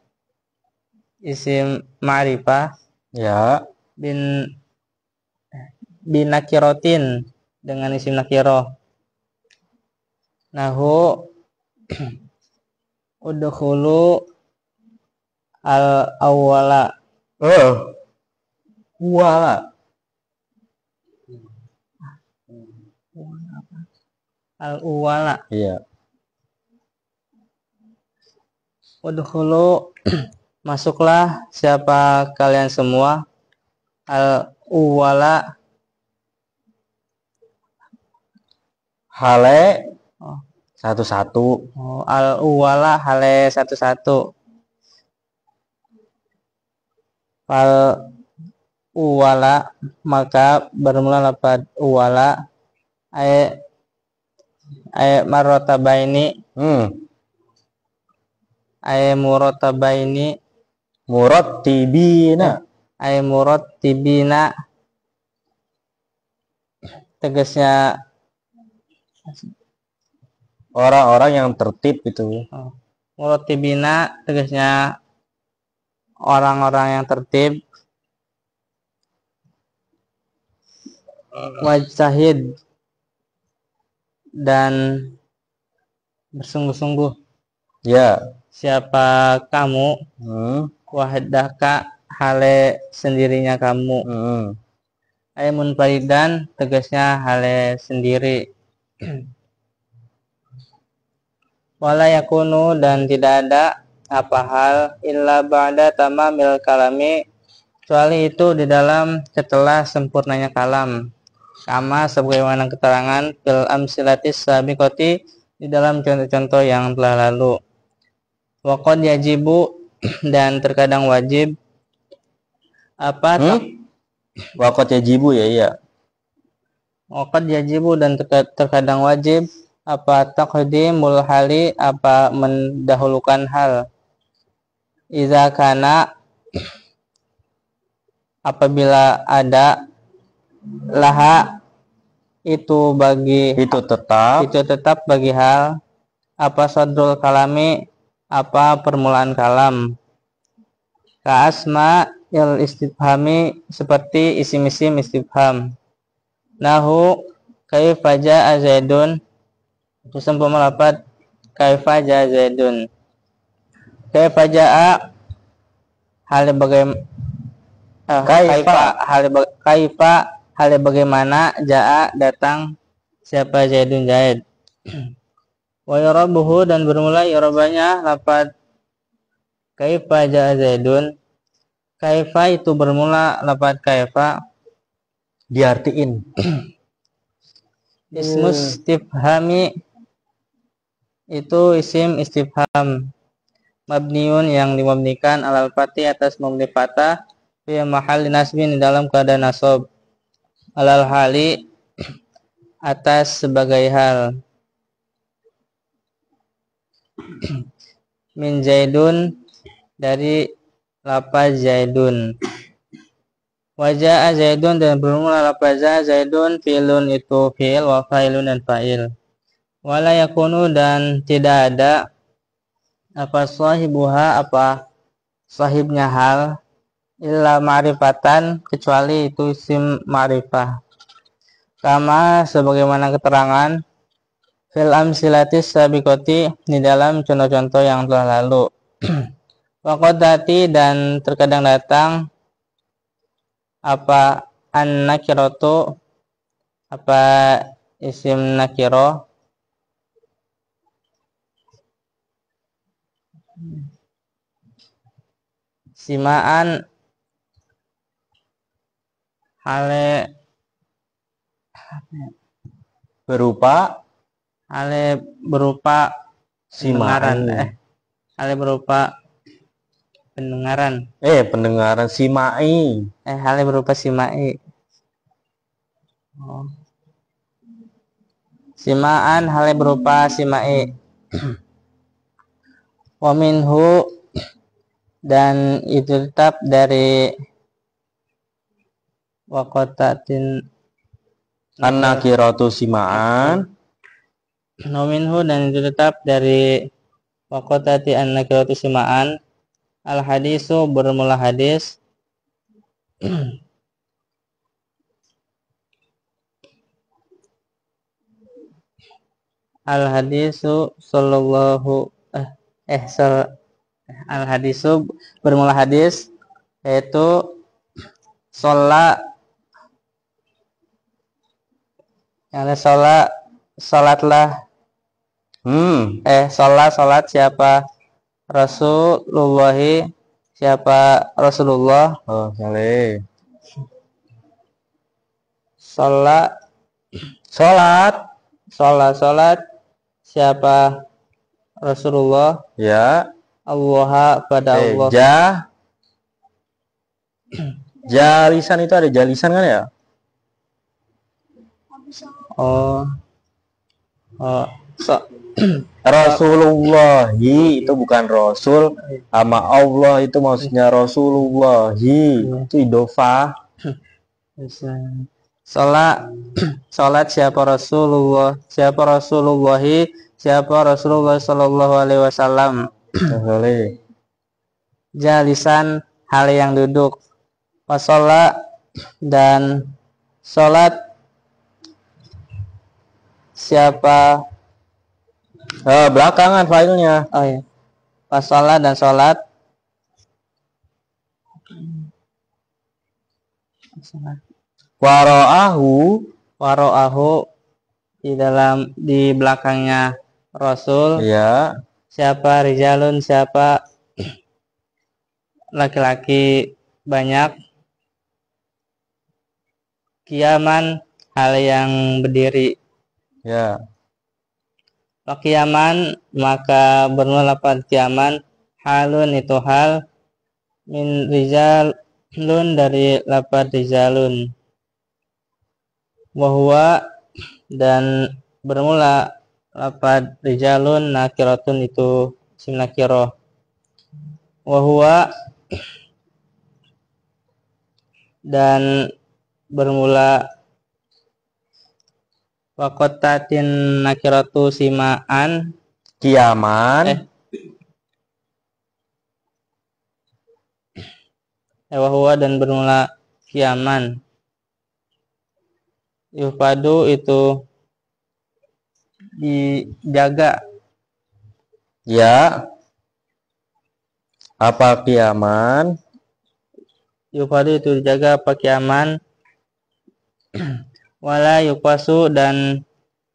isim ma'rifah ya binakirotin dengan isim nakiroh. Nahu udkhulu al awwala wala al awwala iya udkhulu masuklah siapa kalian semua al awwala hale satu-satu al awwala hale satu-satu. Al uwala maka bermula lafaz uwala ay marrotabaini ay muratabaini murattibina ay murattibina tegasnya Orang-orang yang tertib itu. Murotibina tegasnya orang-orang yang tertib. Wajtahid dan bersungguh-sungguh. Ya. Siapa kamu? Wahdaka hale sendirinya kamu. Aimun faridan tegasnya hale sendiri. Wala yakunu dan tidak ada apa hal illa ba'da tamamil kalami kecuali itu di dalam setelah sempurnanya kalam. Kama sebagaimana keterangan fil amsilatis sabiqati di dalam contoh-contoh yang telah lalu. Wa qad yajibu dan terkadang wajib apa Wa qad yajibu ya iya. Wa qad yajibu dan terkadang wajib apa taqdimul hali apa mendahulukan hal. Iza kana apabila ada laha itu tetap bagi hal apa sadrul kalami apa permulaan kalam ka asma il istifhami seperti isim-isim istifham nahu kaifa jaa zaidun itu sempurna lafaz kaifa jaa zaidun kaifa jaa hal bagaimana kaifa hal bagaimana jaa datang siapa Zaidun Zaid. Wa yarabuhu dan bermula yarabanya lafaz kaifa jaa Zaidun. Kaifa itu bermula lafaz kaifa diartiin. Ismus istifhami itu isim istifham mabniun yang dimabnikan alal fathi atas mabni fathah fi mahalli nasbin di dalam keadaan nasab alal hali atas sebagai hal min zaidun dari lafaz zaidun wajaa zaidun dan bermula lafaz zaidun fi'lun itu fi'il wa fa'ilun dan fa'il wala yakunu dan tidak ada apa sahibuha apa sahibnya hal illa ma'rifatan kecuali itu isim ma'rifah kama sebagaimana keterangan fil amsilatis sabiqati di dalam contoh-contoh yang telah lalu. Waqadati dan terkadang datang apa an-nakiratu apa isim nakiro simaan hale berupa pendengaran hale berupa pendengaran pendengaran simai hale berupa simai simaan hale berupa simai wa minhu dan itu tetap dari waqatatin an-nakiratu simaan nominhu dan itu tetap dari waqatati an-nakiratu simaan al hadisu bermula hadis al hadisu sallallahu al hadisu bermula hadis yaitu sholatlah sholat siapa Rasulullahi siapa Rasulullah sholat siapa Rasulullah ya Allah pada Allah jalisan itu ada jalisan kan ya Rasulullahi itu bukan Rasul sama Allah itu maksudnya Rasulullahi itu idofah Salat siapa Rasulullah Shallallahu Alaihi Wasallam. Boleh. Jalisan hal yang duduk. Wasolat dan salat siapa Belakangan filenya. oh ya wasolat dan salat waro'ahu di belakangnya Rasul. Ya. Siapa rijalun, siapa laki-laki banyak. Kiaman hal yang berdiri. Ya. Kiaman maka bermula pada kiaman. Halun itu hal. Min rijalun dari lapad rijalun. Wahwa dan bermula lapad rijalun nakiratun itu isim nakirah. Wahwa dan bermula wakotatin nakiratu simaan Kiaman. Wahwa dan bermula kiaman. Yuhpadu itu dijaga. Ya. Apa kiaman? Yuhpadu itu dijaga apa kiaman. Wala yukwasu dan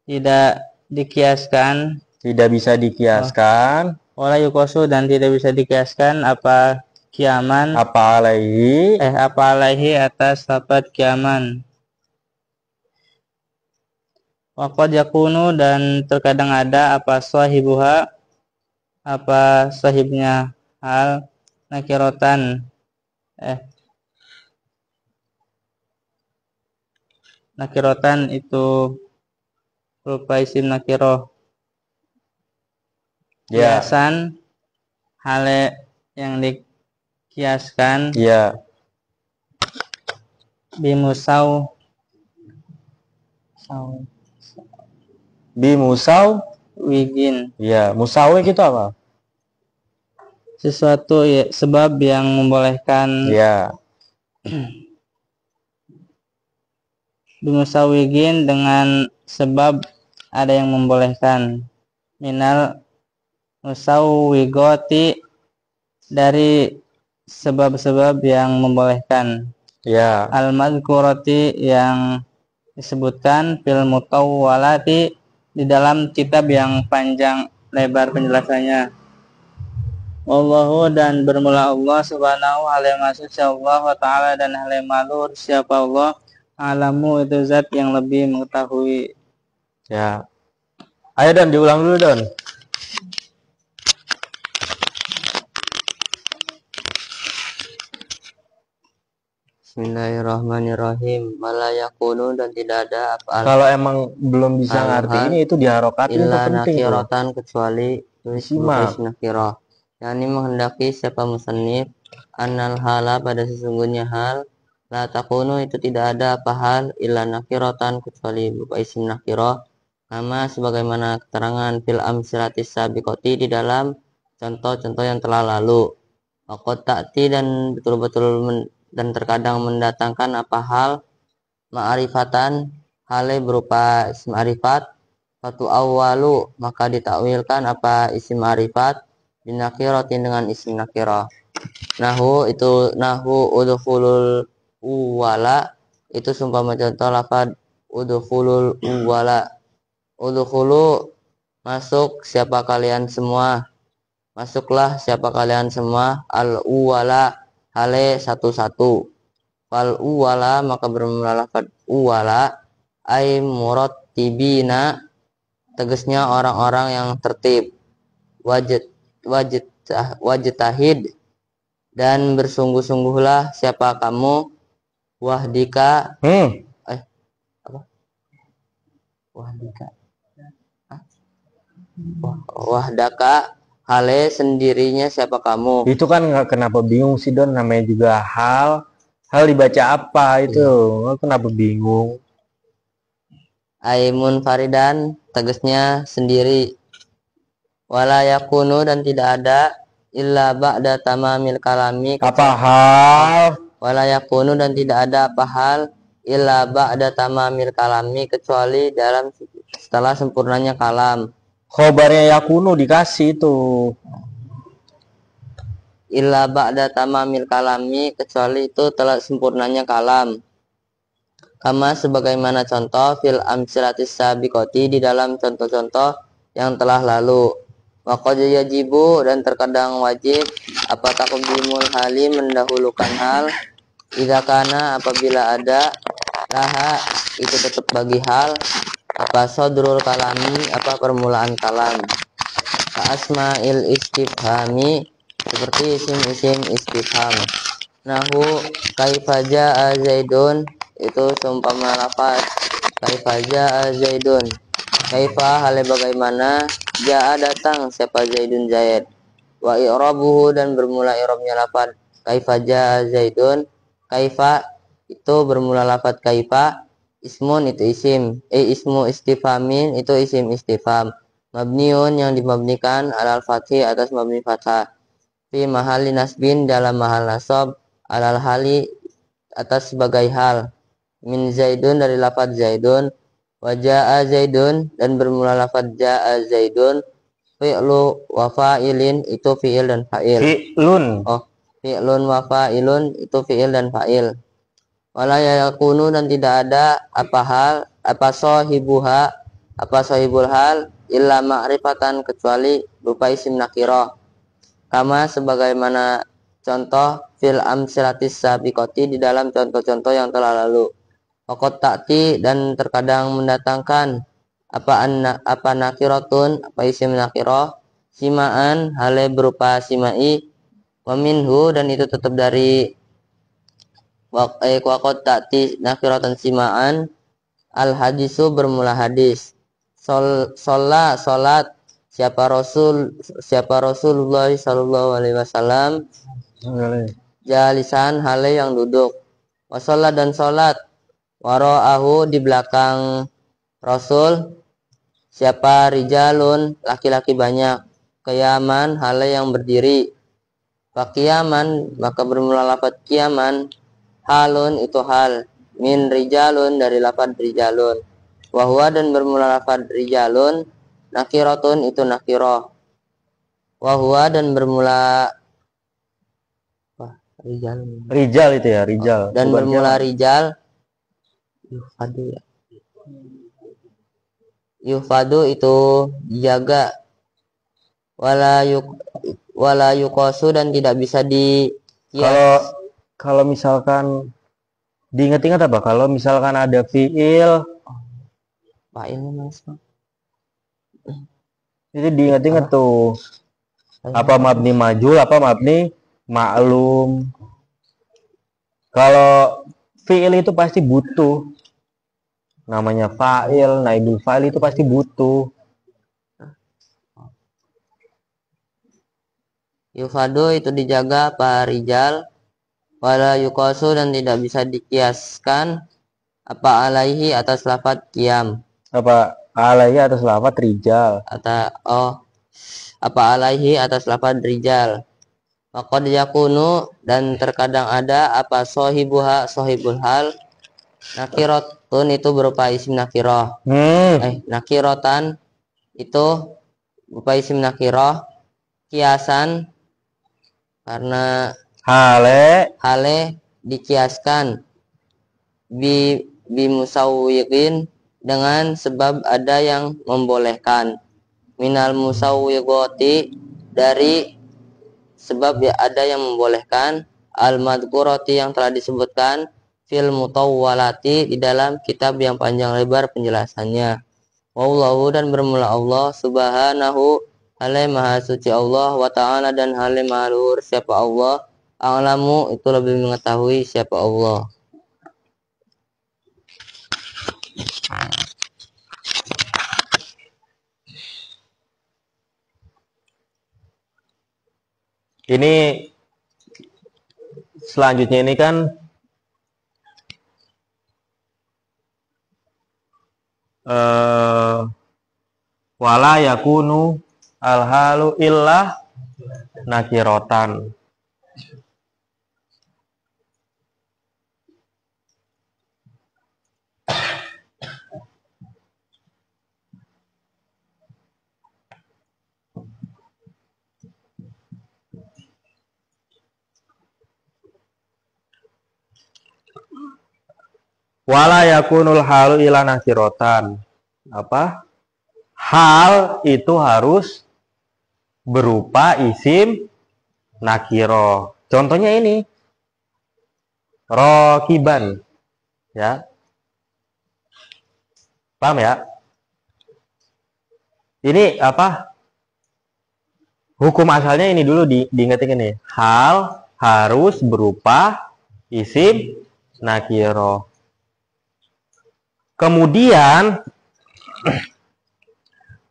tidak dikiaskan. Tidak bisa dikiaskan. Wala yukwasu dan tidak bisa dikiaskan apa kiaman. Apa alaihi Atas dapat kiaman. Waqad yakunu dan terkadang ada apa sahibuha apa sahibnya hal nakirotan nakirotan itu berupa isim nakiroh. Ya. Kiasan hal yang dikiaskan. Ya. Bimusau wigin. Ya, musawik itu apa? Sesuatu ya, sebab yang membolehkan. Ya. Bimusawigin dengan sebab ada yang membolehkan. Minal musawwigoti dari sebab-sebab yang membolehkan. Ya. Al-madhkurati yang disebutkan fil mutawwalati di dalam kitab yang panjang lebar penjelasannya. Wallahu dan bermula Allah subhanahu hal yang maksud Allah wa ta'ala dan hal yang malur siapa Allah alamu itu zat yang lebih mengetahui. Ya. Ayo Don diulang dulu Don. Bismillahirrahmanirrahim. Malayakunu dan tidak ada apa Kalau emang belum bisa ngerti ini itu diharokatin itu illa penting. nakiratan kecuali Simak. nakirah. Yani menghendaki siapa musannif annal hala pada sesungguhnya hal la takunu itu tidak ada apa hal illa nakiratan kecuali berupa isim nakirah. Nama sebagaimana keterangan fil amsilatis sabiqati di dalam contoh-contoh yang telah lalu. Waqad ta'ti dan betul-betul dan terkadang mendatangkan apa hal ma'rifatan hale berupa isim ma'rifat fatu awwalu maka ditakwilkan apa isim ma'rifat binakiratin dengan isim nakirah. Nahu itu nahu udkhulul uwala itu sumpama contoh lafad udkhulul uwala. Udkhulu masuk siapa kalian semua, masuklah siapa kalian semua, al uwala hale satu-satu. Fal uwala maka bermula lafaz uwala ay murattibina tegasnya orang-orang yang tertib. Wajtahid dan bersungguh-sungguhlah siapa kamu wahdika wahdaka hale sendirinya siapa kamu. Itu kan kenapa bingung sih Don, namanya juga hal dibaca apa itu. Kenapa bingung? Aimun faridan tegasnya sendiri. Wala yakunu dan tidak ada illa ba'da tamamil kalami. Apa hal? Wala yakunu dan tidak ada apa hal illa ba'da tamamil kalami kecuali setelah sempurnanya kalam. Khobarnya yakunu dikasih tuh. Illa ba'da tamamil kalami kecuali itu telah sempurnanya kalam. Kama sebagaimana contoh fil amsilatis sabiqoti di dalam contoh-contoh yang telah lalu. Waqad yajibu dan terkadang wajib apa taqdimul hali mendahulukan hal idza kana apabila ada laha itu tetap bagi hal apa sodrul kalami apa permulaan kalam. Ka asma'il istifhami seperti isim-isim istifham. Nahu kaifa jaa Zaidun itu seumpama lafaz kaifa jaa Zaidun. Kaifa hal bagaimana jaa datang siapa Zaidun Zaid. Wa i'rabuhu dan bermula i'rabnya lafaz kaifa jaa Zaidun. Kaifa itu bermula lafaz kaifa. Ismun itu isim. Ismu istifhamin itu isim istifham. Mabniun yang dimabnikan alal fathi atas mabni fathah. Fi mahalli nasbin dalam mahal nasab alal hali atas sebagai hal. Min Zaidun dari lafaz Zaidun. Wa jaa Zaidun dan bermula lafaz jaa Zaidun. Fi'lu wa fa'ilin itu fi'il dan fa'il. Fi'lun. Oh, fi'lun wa fa'ilun itu fi'il dan fa'il. Wala yakunu dan tidak ada apa hal apa sahibuha apa sahibul hal illa ma'rifatan kecuali berupa isim nakirah. Kama sebagaimana contoh fil amsilatis sabiqoti di dalam contoh-contoh yang telah lalu. Waqad ta'ti dan terkadang mendatangkan apa nakiratun apa isim nakirah simaan hale berupa simai wa minhu dan itu tetap dari waqad ta'ti nakiratan simaan al hadisu bermula hadis. Salat siapa Rasulullah sallallahu alaihi wasallam jalisan hale yang duduk. Wasolat dan salat wara'ahu di belakang Rasul siapa rijalun laki-laki banyak. Qiyaman hale yang berdiri. Faqiyaman maka bermula lafaz qiyaman halun itu hal min rijalun dari lafaz rijalun. Wahwa dan bermula lafaz rijalun nakiratun itu nakirah. Wahwa dan bermula rijalun. Rijal itu ya, rijal. Dan bukan bermula siapa? rijal yufadu ya. Yufadu itu dijaga. Wala yuqasu dan tidak bisa di Kalau misalkan diingat-ingat apa? Kalau misalkan ada fiil fa'ilnya Mas. itu diingat-ingat tuh. Apa mabni majul, apa mabni ma'lum. Kalau fiil itu pasti butuh. Namanya fa'il, naibul fa'il itu pasti butuh. Yufadu itu dijaga apa rijal. Wala yuqasu dan tidak bisa dikiaskan apa alaihi atas lafaz qiyam. Apa alaihi atas lafaz rijal. Apa alaihi atas lafaz rijal. Waqad yakunu dan terkadang ada apa sohibuha sohibul hal. Nakiratun itu berupa isim nakirah. Nakiratan itu berupa isim nakirah. Kiasan karena hale dikiaskan bi musawwiqin dengan sebab ada yang membolehkan. Minal musawwiqati dari sebab ada yang membolehkan al madhkurati yang telah disebutkan fil mutawwalati di dalam kitab yang panjang lebar penjelasannya. Wallahu dan bermula Allah subhanahu hale maha suci Allah wa ta'ala dan hale maha luhur siapa Allah. A'lamu itu lebih mengetahui siapa Allah. Ini selanjutnya ini kan wala yakunu al-halu illa nakirotan. Wala yakunul halu ila nakirotan. Apa? Hal itu harus berupa isim nakiro. Contohnya ini. Rokiban. Ya. Paham ya? Ini apa? Hukum asalnya ini dulu diingetin ini. Hal harus berupa isim nakiro. Kemudian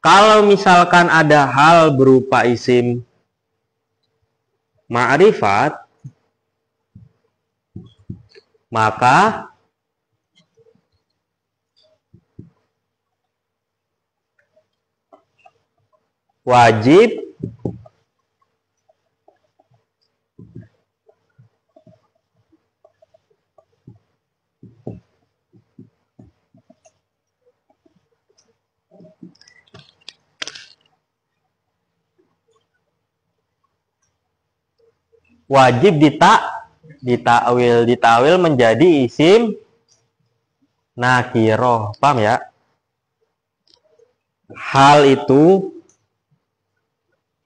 kalau misalkan ada hal berupa isim ma'rifat, maka wajib ditakwil menjadi isim nakiroh. Paham ya? Hal itu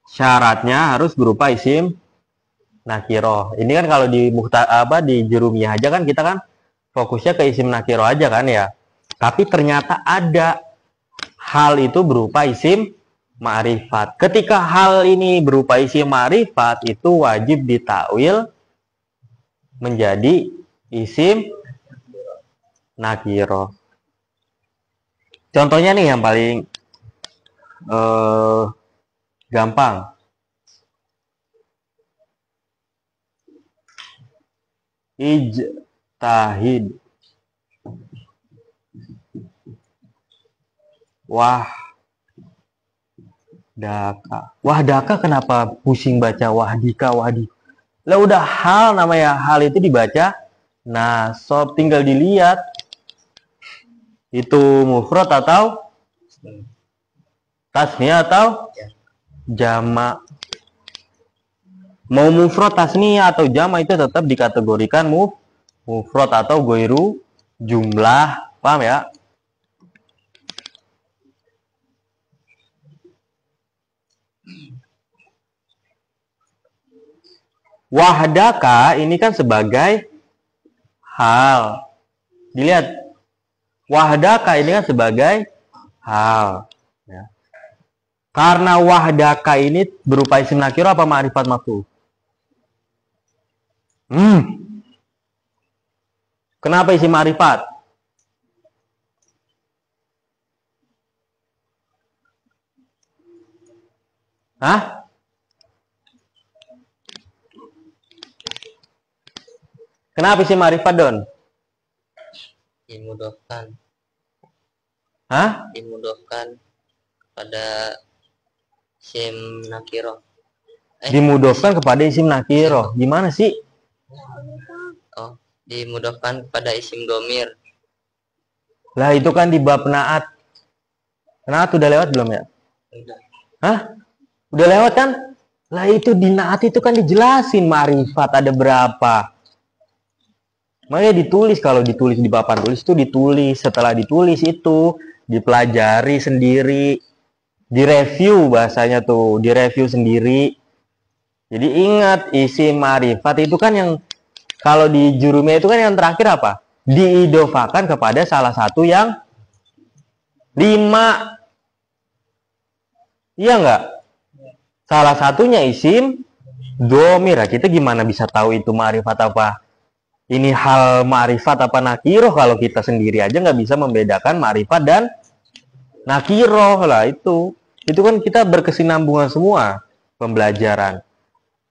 syaratnya harus berupa isim nakiroh. Ini kan kalau di di jurumiyah aja kan kita kan fokusnya ke isim nakiroh aja kan ya. Tapi ternyata ada hal itu berupa isim ma'rifat. Ketika hal ini berupa isim ma'rifat, itu wajib ditakwil menjadi isim nakiro. Contohnya nih yang paling gampang. Ijtahid. Wahdaka kenapa pusing baca wahdika, wahdi? Lah udah hal namanya, hal itu dibaca nasab, tinggal dilihat itu mufrad atau tasniyah atau jama'. Mau mufrad, tasniyah atau jama' itu tetap dikategorikan mufrad atau goiru jumlah. Paham ya? Wahdaka ini kan sebagai hal. Dilihat. Wahdaka ini kan sebagai hal. Ya. Karena wahdaka ini berupa isim nakiro apa ma'rifat maf'ul? Kenapa isim ma'rifat? Hah? Kenapa isim ma'rifat, Don? Dimudahkan. Hah? Dimudahkan pada isim nakiro. Dimudahkan kepada isim nakiro. Gimana sih? Oh, dimudahkan pada isim domir. Lah itu kan di bab naat. Naat udah lewat belum ya? Udah. Hah? Udah lewat kan? Lah itu di naat itu kan dijelasin ma'rifat ada berapa. Makanya ditulis, kalau ditulis di papan tulis itu ditulis. Setelah ditulis itu dipelajari sendiri, direview bahasanya tuh, direview sendiri. Jadi ingat isim ma'rifat itu kan yang kalau di jurumiyah itu kan yang terakhir apa? Diidofakan kepada salah satu yang 5. Iya enggak? Salah satunya isim domir. Kita gimana bisa tahu itu ma'rifat apa? Ini hal ma'rifat apa nakiroh kalau kita sendiri aja nggak bisa membedakan ma'rifat dan nakiroh lah itu kan kita berkesinambungan semua pembelajaran.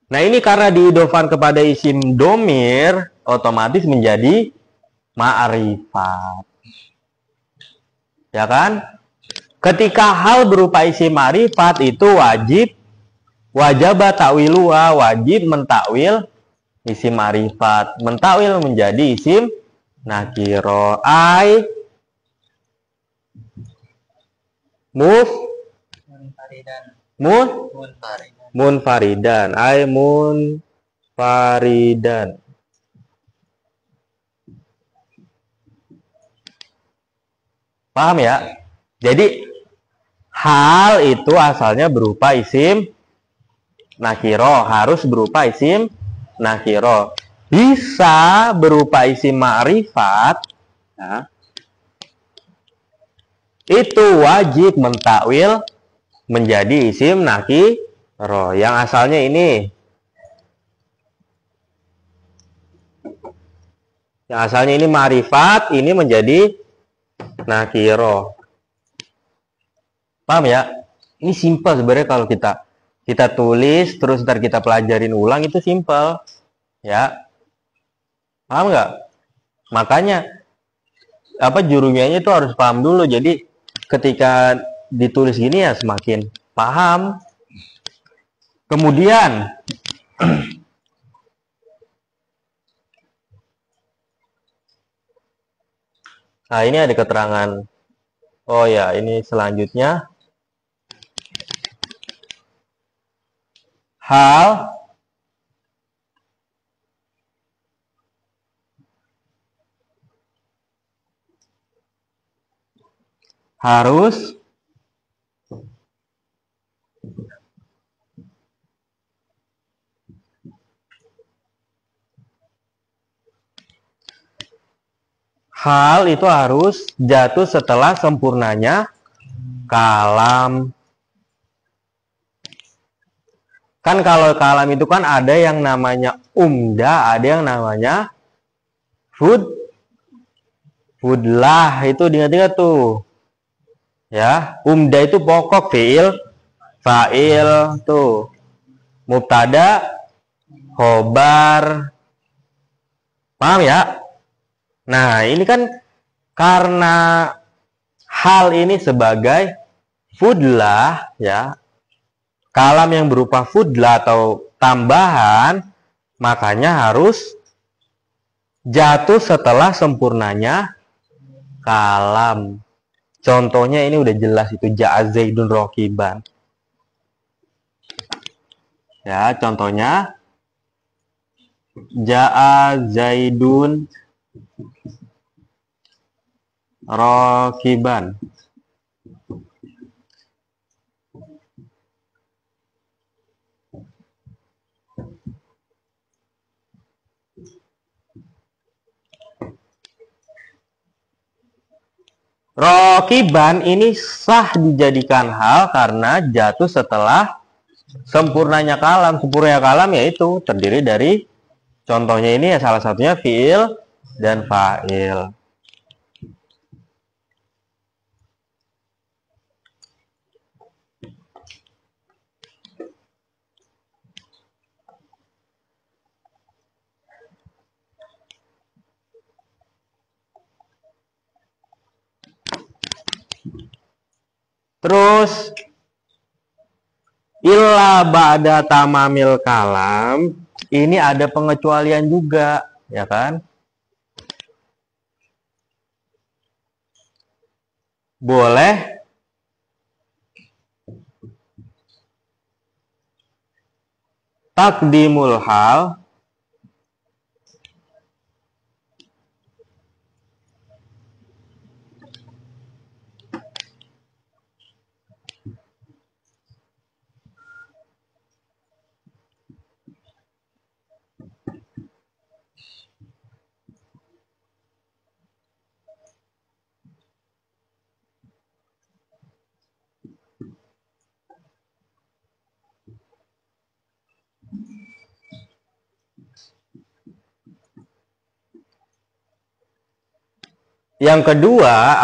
Nah ini karena diidofan kepada isim domir otomatis menjadi ma'rifat. Ya kan? Ketika hal berupa isim ma'rifat itu wajib ta'wiluha, wajib mentakwil isim ma'rifat, mentakwil menjadi isim nakiro. Munfaridan. Paham ya? Jadi hal itu asalnya berupa isim nakiro, harus berupa isim nakiro. Bisa berupa isim ma'rifat, ya, itu wajib mentakwil menjadi isim nakiro. Yang asalnya ini, ma'rifat, ini menjadi nakiro. Paham ya? Ini simpel sebenarnya kalau kita tulis terus ntar kita pelajarin ulang, itu simpel. Ya. Paham nggak? Makanya jurumianya itu harus paham dulu. Jadi ketika ditulis gini ya semakin paham. Kemudian nah, ini ada keterangan. Oh ya, ini selanjutnya. Hal harus jatuh setelah sempurnanya kalam. Kan kalau kalam itu kan ada yang namanya umda, ada yang namanya fudlah. Itu diingat-ingat tuh. Ya, umda itu pokok, fiil, fa'il tuh. Mubtada, khobar. Paham ya? Nah, ini kan karena hal ini sebagai fudlah, ya. Kalam yang berupa fudlah atau tambahan, makanya harus jatuh setelah sempurnanya kalam. Contohnya ini udah jelas, itu ja'a Zaidun rokiban. Ya, contohnya ja'a Zaidun rokiban. Rokiban ini sah dijadikan hal karena jatuh setelah sempurnanya kalam. Sempurnanya kalam yaitu terdiri dari, contohnya ini ya salah satunya fiil dan fa'il. Terus illa ba'da tamamil kalam, ini ada pengecualian juga, ya kan? Boleh takdimul hal yang kedua,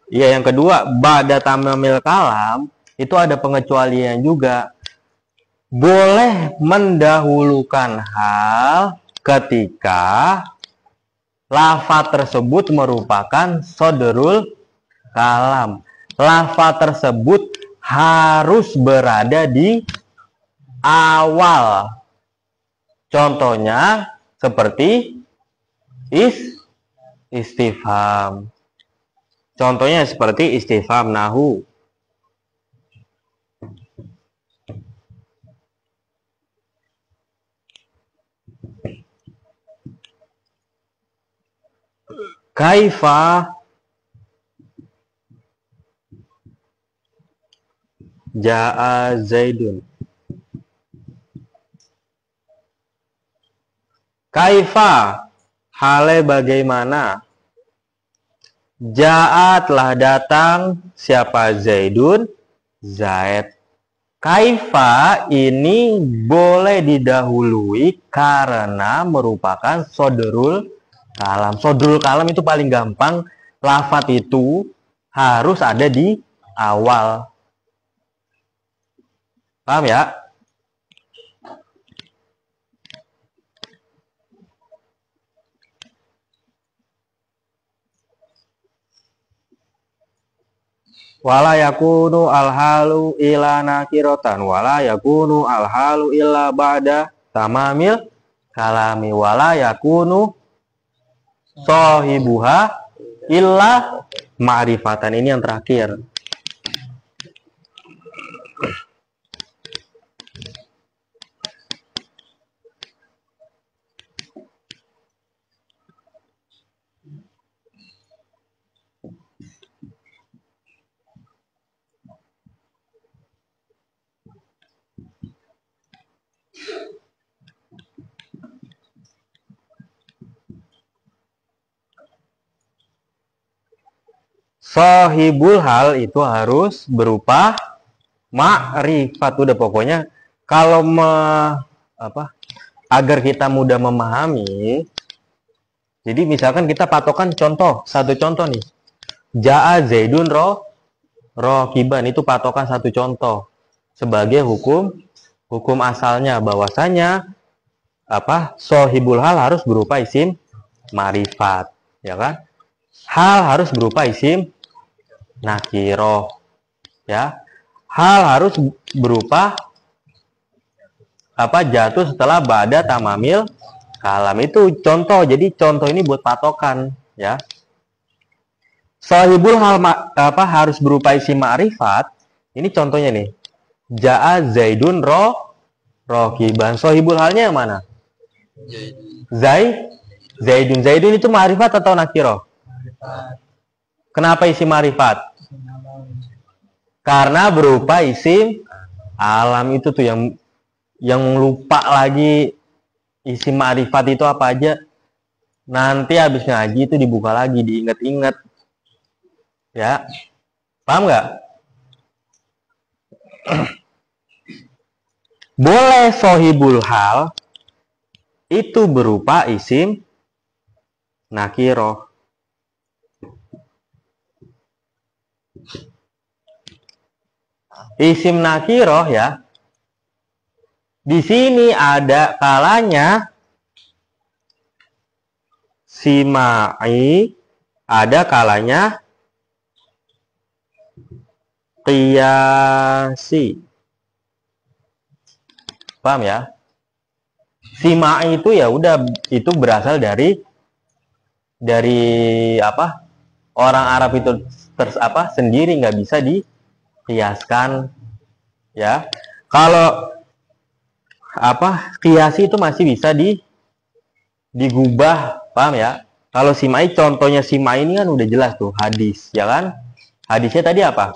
yang kedua, ba'da tamamil kalam, itu ada pengecualian juga. Boleh mendahulukan hal ketika lafaz tersebut merupakan sodrul kalam. Lafaz tersebut harus berada di awal. Contohnya seperti istifham. Contohnya seperti istifham nahu. Kaifa ja'a Zaidun. Kaifa, hale bagaimana? Ja'a telah datang siapa? Zaidun, Zaid. Kaifa ini boleh didahului karena merupakan sodrul kalam. Sodrul kalam itu paling gampang. Lafaz itu harus ada di awal. Paham ya? Wala yakunu alhalu ila nakirotan. Wala yakunu alhalu illa ba'da tamamil kalami. Wala yakunu sohibuha illa ma'rifatan. Ini yang terakhir. Sohibul hal itu harus berupa ma'rifat. Udah pokoknya kalau agar kita mudah memahami. Jadi misalkan kita patokan contoh, satu contoh nih. Ja'a Zaidun rokiban, itu patokan satu contoh sebagai hukum asalnya, bahwasanya sohibul hal harus berupa isim ma'rifat, ya kan? Hal harus berupa isim nakiroh, ya. Hal harus berupa jatuh setelah ba'da tamamil kalam. Itu contoh. Jadi contoh ini buat patokan, ya. Sohibul hal harus berupa isim ma'rifat. Ini contohnya nih. Ja'a Zaidun rokiban. Sohibul halnya yang mana? Zaidun. Zaidun itu ma'rifat atau nakiroh? Kenapa isim ma'rifat? Karena berupa isim alam. Itu tuh yang lupa lagi isim ma'rifat itu apa aja. Nanti habis ngaji itu dibuka lagi, diingat-ingat. Ya. Paham nggak? Boleh sohibul hal itu berupa isim nakiroh. Isim nakiroh, ya. Di sini ada kalanya simai, ada kalanya qiyasi. Paham ya? Simai itu ya udah, itu berasal dari orang Arab itu sendiri, nggak bisa dikiaskan, ya. Kalau qiyasi itu masih bisa digubah, paham ya? Kalau simai, contohnya simai ini kan udah jelas tuh, hadis, ya kan? Hadisnya tadi apa?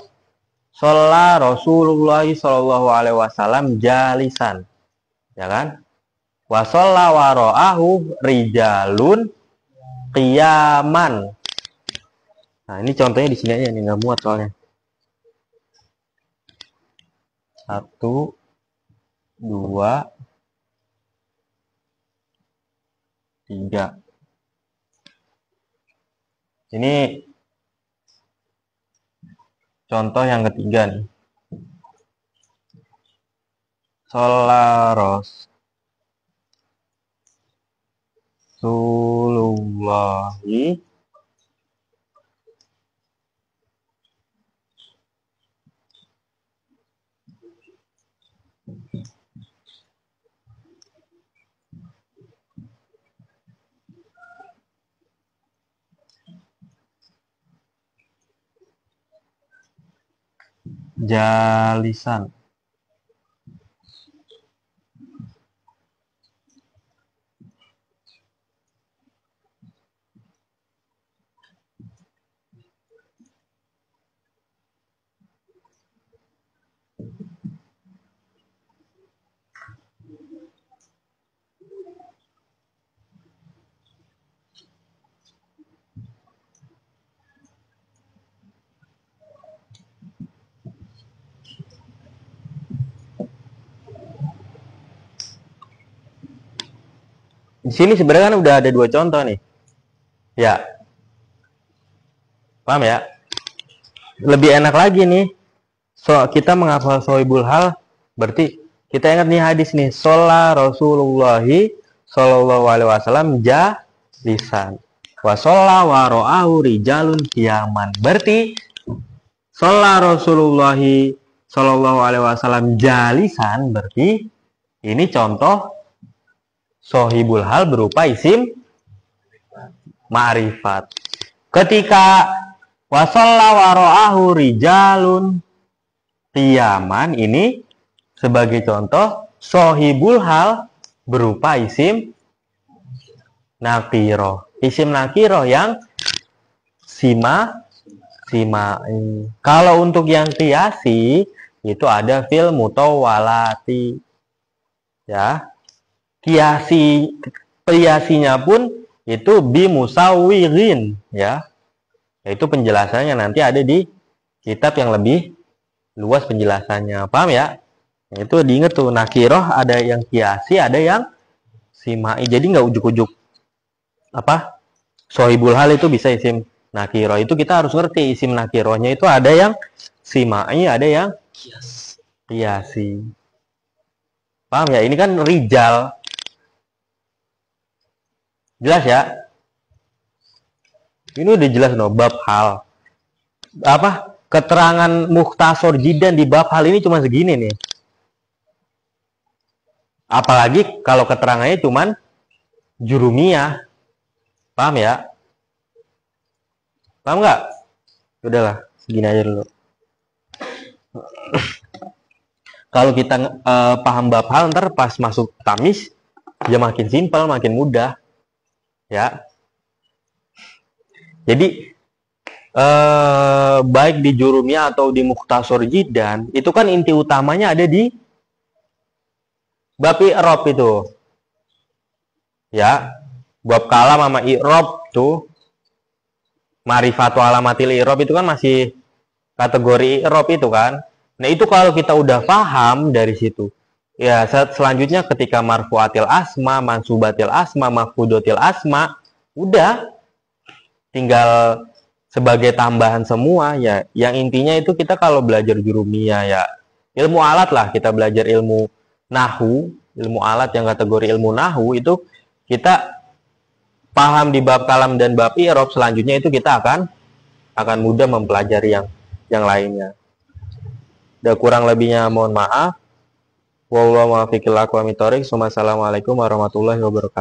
Sholla Rasulullah Shallallahu Alaihi Wasallam jalisan, ya kan? Wa sholla waro'ahu rijalun qiyaman. Nah, ini contohnya di sini aja nih, nggak muat soalnya. 1, 2, 3. Ini contoh yang ketiga nih. Sholla Rasulullahi jalisan. Di sini sebenarnya kan udah ada 2 contoh nih. Ya. Paham ya? Lebih enak lagi nih. Kita menghafal sohibul hal, berarti kita ingat nih hadis nih. Sholla Rasulullahi Shallallahu alaihi wasallam jalisan. Wa sholla wa ra'ahu rijalun qiyaman. Berarti sholla Rasulullahi Shallallahu alaihi wasallam jalisan, berarti ini contoh sohibul hal berupa isim ma'rifat. Ketika wasalla waro'ahu rijalun qiyaman, ini sebagai contoh sohibul hal berupa isim nakiroh. Isim nakiroh yang simai. Kalau untuk yang qiyasi itu ada fil mutawwalati. Ya. Qiyasinya pun itu bimusawwirin, ya. Yaitu penjelasannya nanti ada di kitab yang lebih luas penjelasannya. Paham ya? Itu diingat tuh, nakiroh ada yang qiyasi, ada yang simai. Jadi nggak ujuk-ujuk apa? Sohibul hal itu bisa isim nakiroh. Itu kita harus ngerti isim nakirohnya itu ada yang simai, ada yang qiyasi. Paham ya? Ini kan rijal. Jelas ya? Ini udah jelas no, bab hal. Apa? Keterangan mukhtasar jiddan di bab hal ini cuma segini nih. Apalagi kalau keterangannya cuman jurumiyah. Paham ya? Paham nggak? Udahlah, segini aja dulu. Kalau kita paham bab hal, ntar pas masuk tamis, ya makin simpel, makin mudah. Ya, jadi baik di jurumiyah atau di mukhtasar jiddan itu kan inti utamanya ada di bab i'rab itu, ya, bab kalam sama i'rab tuh, ma'rifatu alamatil i'rab itu kan masih kategori i'rab itu kan. Nah itu kalau kita udah paham dari situ, ya, selanjutnya ketika marfuatil asma, mansubatil asma, mafkudotil asma, udah tinggal sebagai tambahan semua ya. Yang intinya itu kita kalau belajar jurumiyah ya ilmu alat lah, kita belajar ilmu nahu, ilmu alat yang kategori ilmu nahu itu kita paham di bab kalam dan bab i'rab, selanjutnya itu kita akan mudah mempelajari yang lainnya. Udah kurang lebihnya mohon maaf. Wallahu muwaffiq ila aqwamit thoriq. Wassalamualaikum warahmatullahi wabarakatuh.